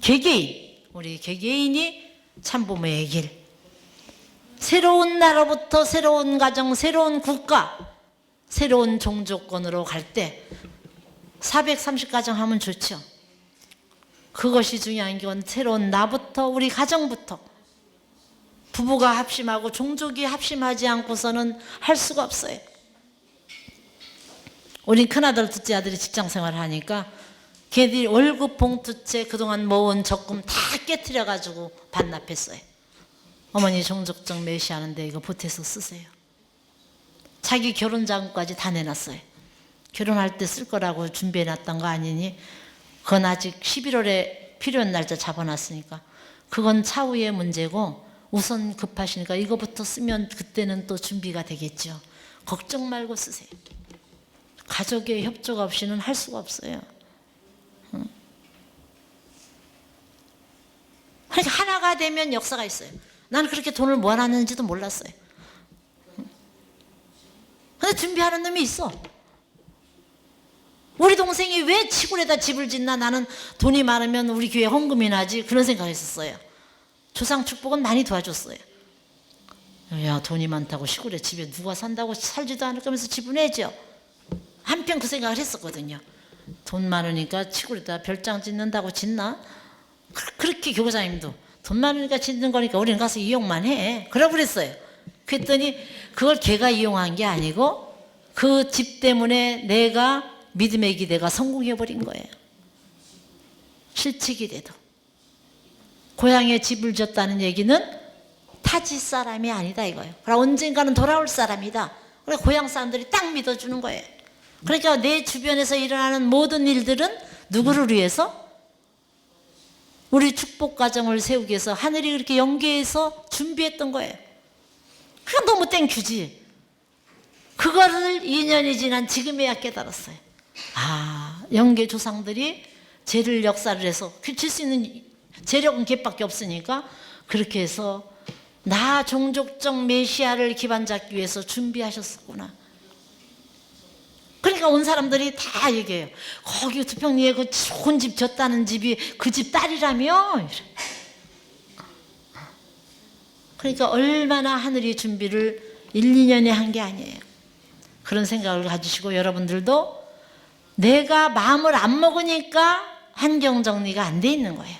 개개인, 우리 개개인이 참부모의 길, 새로운 나라부터 새로운 가정, 새로운 국가, 새로운 종족권으로 갈 때 430가정 하면 좋죠. 그것이 중요한 건 새로운 나부터, 우리 가정부터. 부부가 합심하고 종족이 합심하지 않고서는 할 수가 없어요. 우린 큰아들, 둘째 아들이 직장생활을 하니까 걔들이 월급 봉투채 그동안 모은 적금 다 깨트려가지고 반납했어요. 어머니 종족적 메시하는데 이거 보태서 쓰세요. 자기 결혼 자금까지 다 내놨어요. 결혼할 때 쓸 거라고 준비해놨던 거 아니니? 그건 아직 11월에 필요한 날짜 잡아놨으니까 그건 차후의 문제고 우선 급하시니까 이거부터 쓰면 그때는 또 준비가 되겠죠. 걱정 말고 쓰세요. 가족의 협조가 없이는 할 수가 없어요. 그러니까 하나가 되면 역사가 있어요. 나는 그렇게 돈을 모아놨는지도 몰랐어요. 근데 준비하는 놈이 있어. 우리 동생이 왜 시골에다 집을 짓나? 나는 돈이 많으면 우리 교회 헌금이 나지. 그런 생각했었어요. 조상 축복은 많이 도와줬어요. 야, 돈이 많다고 시골에 집에 누가 산다고 살지도 않을 거면서 집을 내죠. 한편 그 생각을 했었거든요. 돈 많으니까 시골에다 별장 짓는다고 짓나? 그렇게 교사님도 돈 많으니까 짓는 거니까 우리는 가서 이용만 해. 그러고 그랬어요. 그랬더니 그걸 걔가 이용한 게 아니고 그 집 때문에 내가 믿음의 기대가 성공해버린 거예요. 실직이 돼도. 고향에 집을 졌다는 얘기는 타지 사람이 아니다 이거예요. 그러나 언젠가는 돌아올 사람이다. 그래 고향 사람들이 딱 믿어주는 거예요. 그러니까 내 주변에서 일어나는 모든 일들은 누구를 위해서? 우리 축복 가정을 세우기 위해서 하늘이 그렇게 연계해서 준비했던 거예요. 그건 너무 땡큐지. 그거를 2년이 지난 지금에야 깨달았어요. 아, 영계 조상들이 죄를 역사를 해서 칠 수 있는 재력은 걔밖에 없으니까 그렇게 해서 나 종족적 메시아를 기반 잡기 위해서 준비하셨었구나. 그러니까 온 사람들이 다 얘기해요. 거기 두평리에 그 좋은 집 졌다는 집이 그 집 딸이라며. 그러니까 얼마나 하늘이 준비를 1, 2년에 한 게 아니에요. 그런 생각을 가지시고 여러분들도 내가 마음을 안 먹으니까 환경 정리가 안 돼 있는 거예요.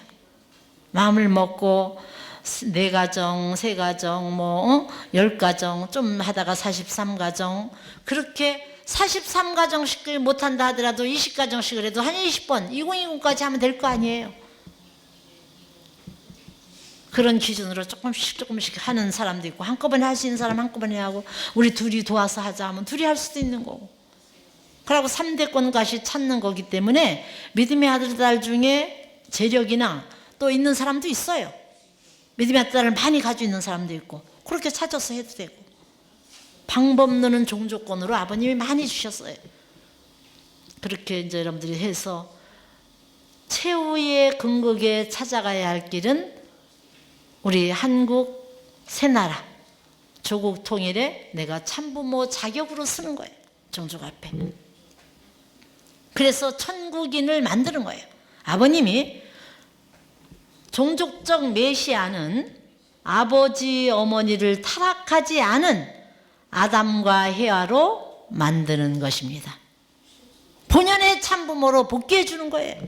마음을 먹고 4가정, 3가정, 뭐 10가정, 좀 하다가 43가정, 그렇게 43가정씩 못한다 하더라도 20가정씩을 해도 한 20번 2020까지 하면 될 거 아니에요. 그런 기준으로 조금씩 하는 사람도 있고, 한꺼번에 할 수 있는 사람 한꺼번에 하고, 우리 둘이 도와서 하자 하면 둘이 할 수도 있는 거고. 그러고 3대권 가시 찾는 거기 때문에 믿음의 아들들 중에 재력이나 또 있는 사람도 있어요. 믿음의 아들을 많이 가지고 있는 사람도 있고, 그렇게 찾아서 해도 되고. 방법론은 종조권으로 아버님이 많이 주셨어요. 그렇게 이제 여러분들이 해서 최후의 근극에 찾아가야 할 길은 우리 한국 새나라 조국 통일에 내가 참부모 자격으로 쓰는 거예요. 종족 앞에. 그래서 천국인을 만드는 거예요. 아버님이 종족적 메시아는 아버지 어머니를 타락하지 않은 아담과 헤아로 만드는 것입니다. 본연의 참부모로 복귀해 주는 거예요.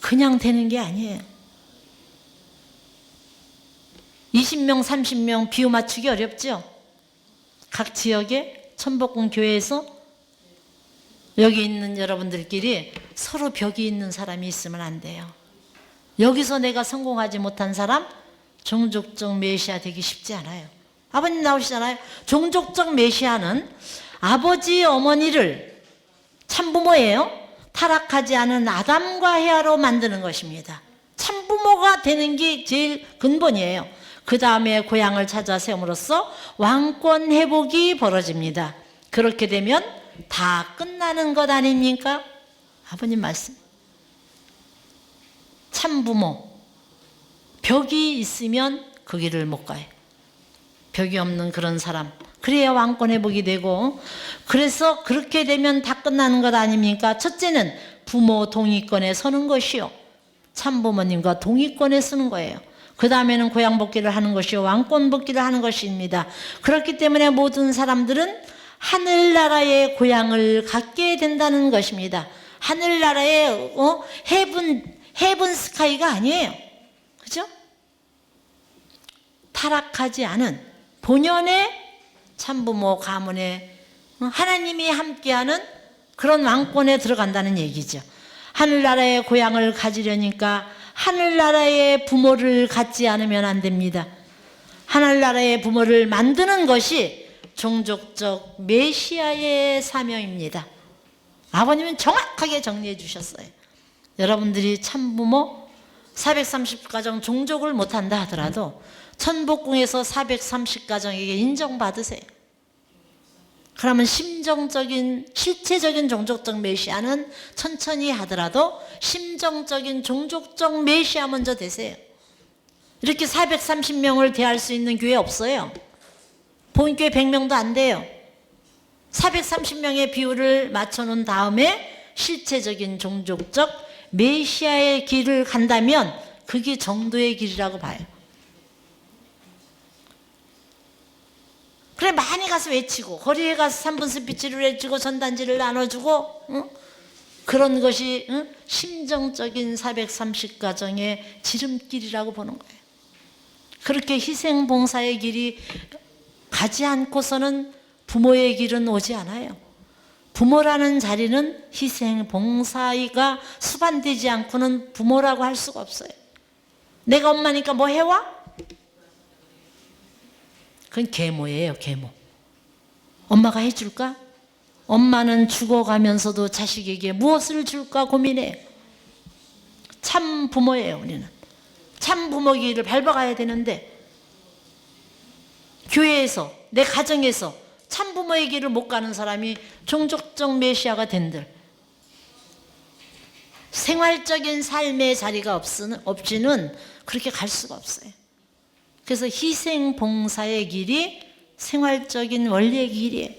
그냥 되는 게 아니에요. 20명, 30명 비유 맞추기 어렵죠? 각 지역에 천복궁 교회에서 여기 있는 여러분들끼리 서로 벽이 있는 사람이 있으면 안 돼요. 여기서 내가 성공하지 못한 사람, 종족적 메시아 되기 쉽지 않아요. 아버님 나오시잖아요. 종족적 메시아는 아버지 어머니를, 참부모예요, 타락하지 않은 아담과 헤아로 만드는 것입니다. 참부모가 되는 게 제일 근본이에요. 그 다음에 고향을 찾아 세움으로써 왕권 회복이 벌어집니다. 그렇게 되면 다 끝나는 것 아닙니까? 아버님 말씀. 참부모, 벽이 있으면 그 길을 못 가요. 벽이 없는 그런 사람, 그래야 왕권 회복이 되고, 그래서 그렇게 되면 다 끝나는 것 아닙니까? 첫째는 부모 동의권에 서는 것이요, 참부모님과 동의권에 서는 거예요. 그 다음에는 고향 복귀를 하는 것이요, 왕권 복귀를 하는 것입니다. 그렇기 때문에 모든 사람들은 하늘나라의 고향을 갖게 된다는 것입니다. 하늘나라의 헤븐 스카이가 아니에요. 그죠? 타락하지 않은 본연의 참부모 가문에 하나님이 함께하는 그런 왕권에 들어간다는 얘기죠. 하늘나라의 고향을 가지려니까 하늘나라의 부모를 갖지 않으면 안 됩니다. 하늘나라의 부모를 만드는 것이 종족적 메시아의 사명입니다. 아버님은 정확하게 정리해 주셨어요. 여러분들이 참부모 430가정 종족을 못한다 하더라도 천복궁에서 430가정에게 인정받으세요. 그러면 심정적인, 실체적인 종족적 메시아는 천천히 하더라도 심정적인 종족적 메시아 먼저 되세요. 이렇게 430명을 대할 수 있는 교회 없어요. 본교회 100명도 안 돼요. 430명의 비율을 맞춰놓은 다음에 실체적인 종족적 메시아의 길을 간다면 그게 정도의 길이라고 봐요. 그래, 많이 가서 외치고 거리에 가서 3분 스피치를 외치고 전단지를 나눠주고, 그런 것이 심정적인 430가정의 지름길이라고 보는 거예요. 그렇게 희생봉사의 길이 가지 않고서는 부모의 길은 오지 않아요. 부모라는 자리는 희생봉사가 수반되지 않고는 부모라고 할 수가 없어요. 내가 엄마니까 뭐 해와? 그건 계모예요, 계모. 엄마가 해줄까? 엄마는 죽어가면서도 자식에게 무엇을 줄까 고민해요. 참 부모예요, 우리는. 참 부모 길을 밟아가야 되는데, 교회에서, 내 가정에서 참 부모의 길을 못 가는 사람이 종족적 메시아가 된들, 생활적인 삶의 자리가 없이는 그렇게 갈 수가 없어요. 그래서 희생 봉사의 길이 생활적인 원리의 길이에요.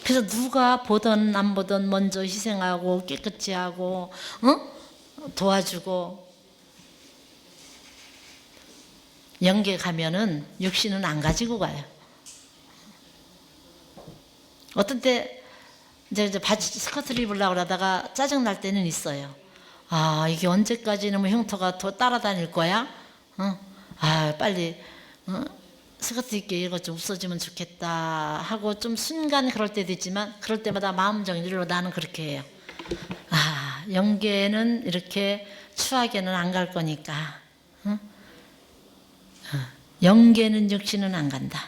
그래서 누가 보던 안 보던 먼저 희생하고 깨끗이 하고 도와주고, 영계 가면은 육신은 안 가지고 가요. 어떤 때 이제 바지 스커트를 입으려고 그러다가 짜증 날 때는 있어요. 아, 이게 언제까지 이놈의 흉터가 더 따라다닐 거야? 아, 빨리 스커트 입게 이것 좀 없어지면 좋겠다 하고 좀 순간 그럴 때도 있지만, 그럴 때마다 마음 정리로 나는 그렇게 해요. 아, 영계는 이렇게 추하게는 안 갈 거니까, 영계는 육신은 안 간다.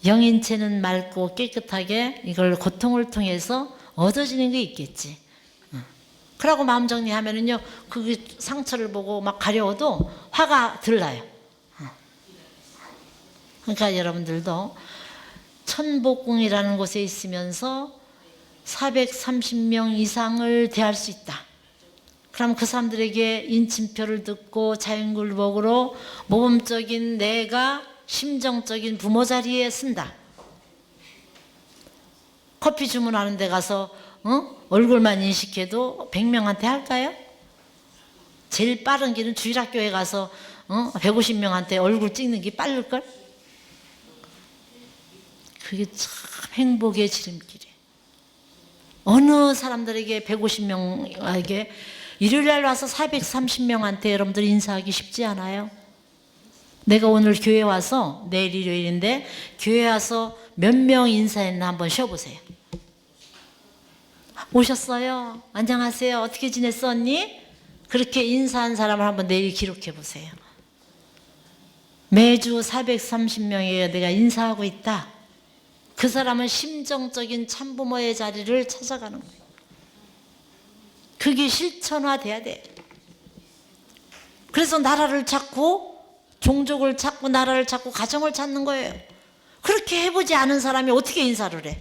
영인체는 맑고 깨끗하게 이걸 고통을 통해서 얻어지는 게 있겠지. 그러고 마음 정리하면은요, 그 상처를 보고 막 가려워도 화가 덜 나요. 그러니까 여러분들도 천복궁이라는 곳에 있으면서 430명 이상을 대할 수 있다. 그럼 그 사람들에게 인침표를 듣고 자연굴복으로 모범적인 내가 심정적인 부모 자리에 쓴다. 커피 주문하는 데 가서 얼굴만 인식해도 100명한테 할까요? 제일 빠른 길은 주일학교에 가서 150명한테 얼굴 찍는 게 빠를걸? 그게 참 행복의 지름길이에요. 어느 사람들에게 150명에게 일요일날 와서 430명한테 여러분들 인사하기 쉽지 않아요? 내가 오늘 교회 와서, 내일 일요일인데 교회 와서 몇 명 인사했나 한번 쉬어보세요. 오셨어요? 안녕하세요? 어떻게 지냈어 언니? 그렇게 인사한 사람을 한번 내일 기록해 보세요. 매주 430명에 내가 인사하고 있다. 그 사람은 심정적인 참부모의 자리를 찾아가는 거예요. 그게 실천화돼야 돼. 그래서 나라를 찾고 종족을 찾고 나라를 찾고 가정을 찾는 거예요. 그렇게 해보지 않은 사람이 어떻게 인사를 해?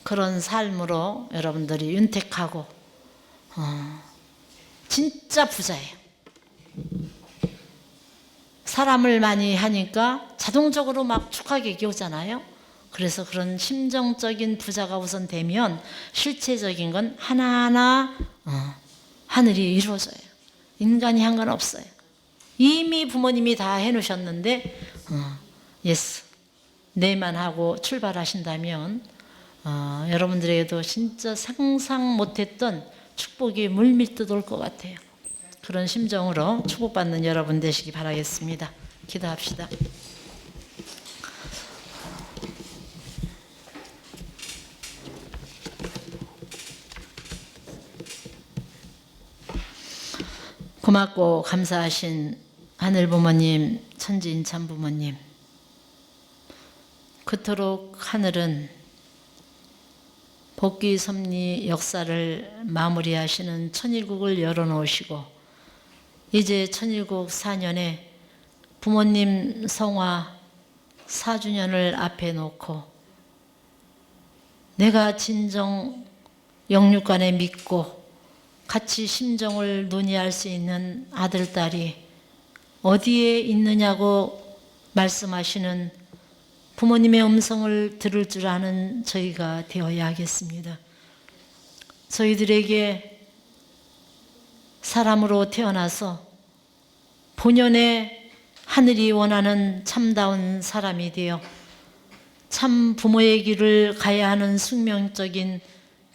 그런 삶으로 여러분들이 윤택하고 진짜 부자예요. 사람을 많이 하니까 자동적으로 막 축하객이 오잖아요. 그래서 그런 심정적인 부자가 우선 되면 실체적인 건 하나하나 하늘이 이루어져요. 인간이 한 건 없어요. 이미 부모님이 다 해놓으셨는데 예스 내만 하고 출발하신다면 여러분들에게도 진짜 상상 못했던 축복이 물밀듯 올 것 같아요. 그런 심정으로 축복받는 여러분 되시기 바라겠습니다. 기도합시다. 고맙고 감사하신 하늘부모님, 천지인찬부모님, 그토록 하늘은 복귀 섭리 역사를 마무리하시는 천일국을 열어놓으시고 이제 천일국 4년에 부모님 성화 4주년을 앞에 놓고 내가 진정 영육간에 믿고 같이 심정을 논의할 수 있는 아들, 딸이 어디에 있느냐고 말씀하시는 부모님의 음성을 들을 줄 아는 저희가 되어야 하겠습니다. 저희들에게 사람으로 태어나서 본연의 하늘이 원하는 참다운 사람이 되어 참 부모의 길을 가야 하는 숙명적인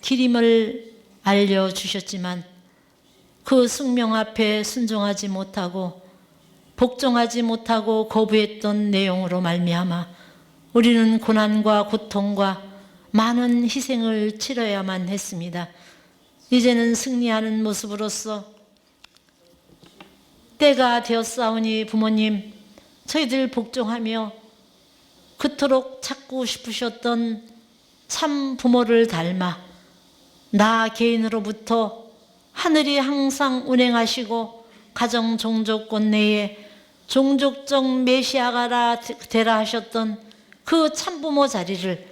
길임을 알려주셨지만 그 숙명 앞에 순종하지 못하고 복종하지 못하고 거부했던 내용으로 말미암아 우리는 고난과 고통과 많은 희생을 치러야만 했습니다. 이제는 승리하는 모습으로서 때가 되었사오니 부모님, 저희들 복종하며 그토록 찾고 싶으셨던 참 부모를 닮아 나 개인으로부터 하늘이 항상 운행하시고 가정 종족권 내에 종족적 메시아가 되라 하셨던 그 참부모 자리를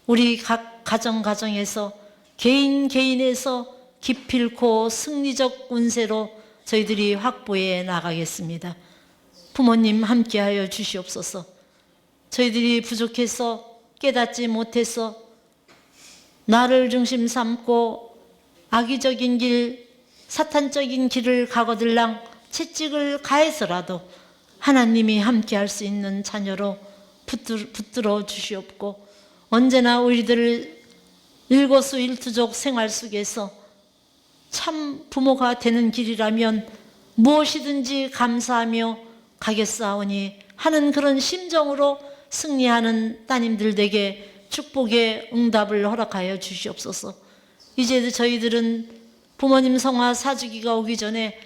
우리 각 가정에서 개인에서 기필코 승리적 운세로 저희들이 확보해 나가겠습니다. 부모님 함께하여 주시옵소서. 저희들이 부족해서 깨닫지 못해서 나를 중심 삼고 악의적인 길, 사탄적인 길을 가거들랑 채찍을 가해서라도 하나님이 함께할 수 있는 자녀로 붙들어 주시옵고 언제나 우리들을 일거수일투족 생활 속에서 참 부모가 되는 길이라면 무엇이든지 감사하며 가겠사오니 하는 그런 심정으로 승리하는 따님들에게 축복의 응답을 허락하여 주시옵소서. 이제 저희들은 부모님 성화 사주기가 오기 전에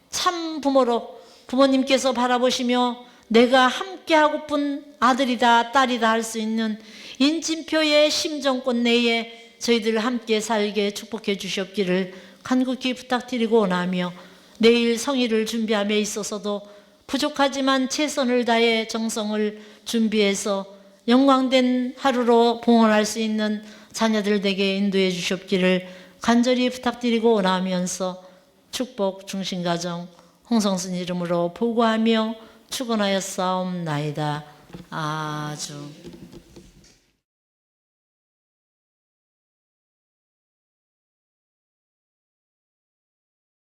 참 부모로 부모님께서 바라보시며 내가 함께하고픈 아들이다 딸이다 할 수 있는 인침표의 심정권 내에 저희들 함께 살게 축복해 주시옵기를 간곡히 부탁드리고 원하며 내일 성의를 준비함에 있어서도 부족하지만 최선을 다해 정성을 준비해서 영광된 하루로 봉헌할 수 있는 자녀들에게 인도해 주시옵기를 간절히 부탁드리고 원하면서 축복 중심가정 홍성순 이름으로 보고하며 축원하였사옵나이다. 아주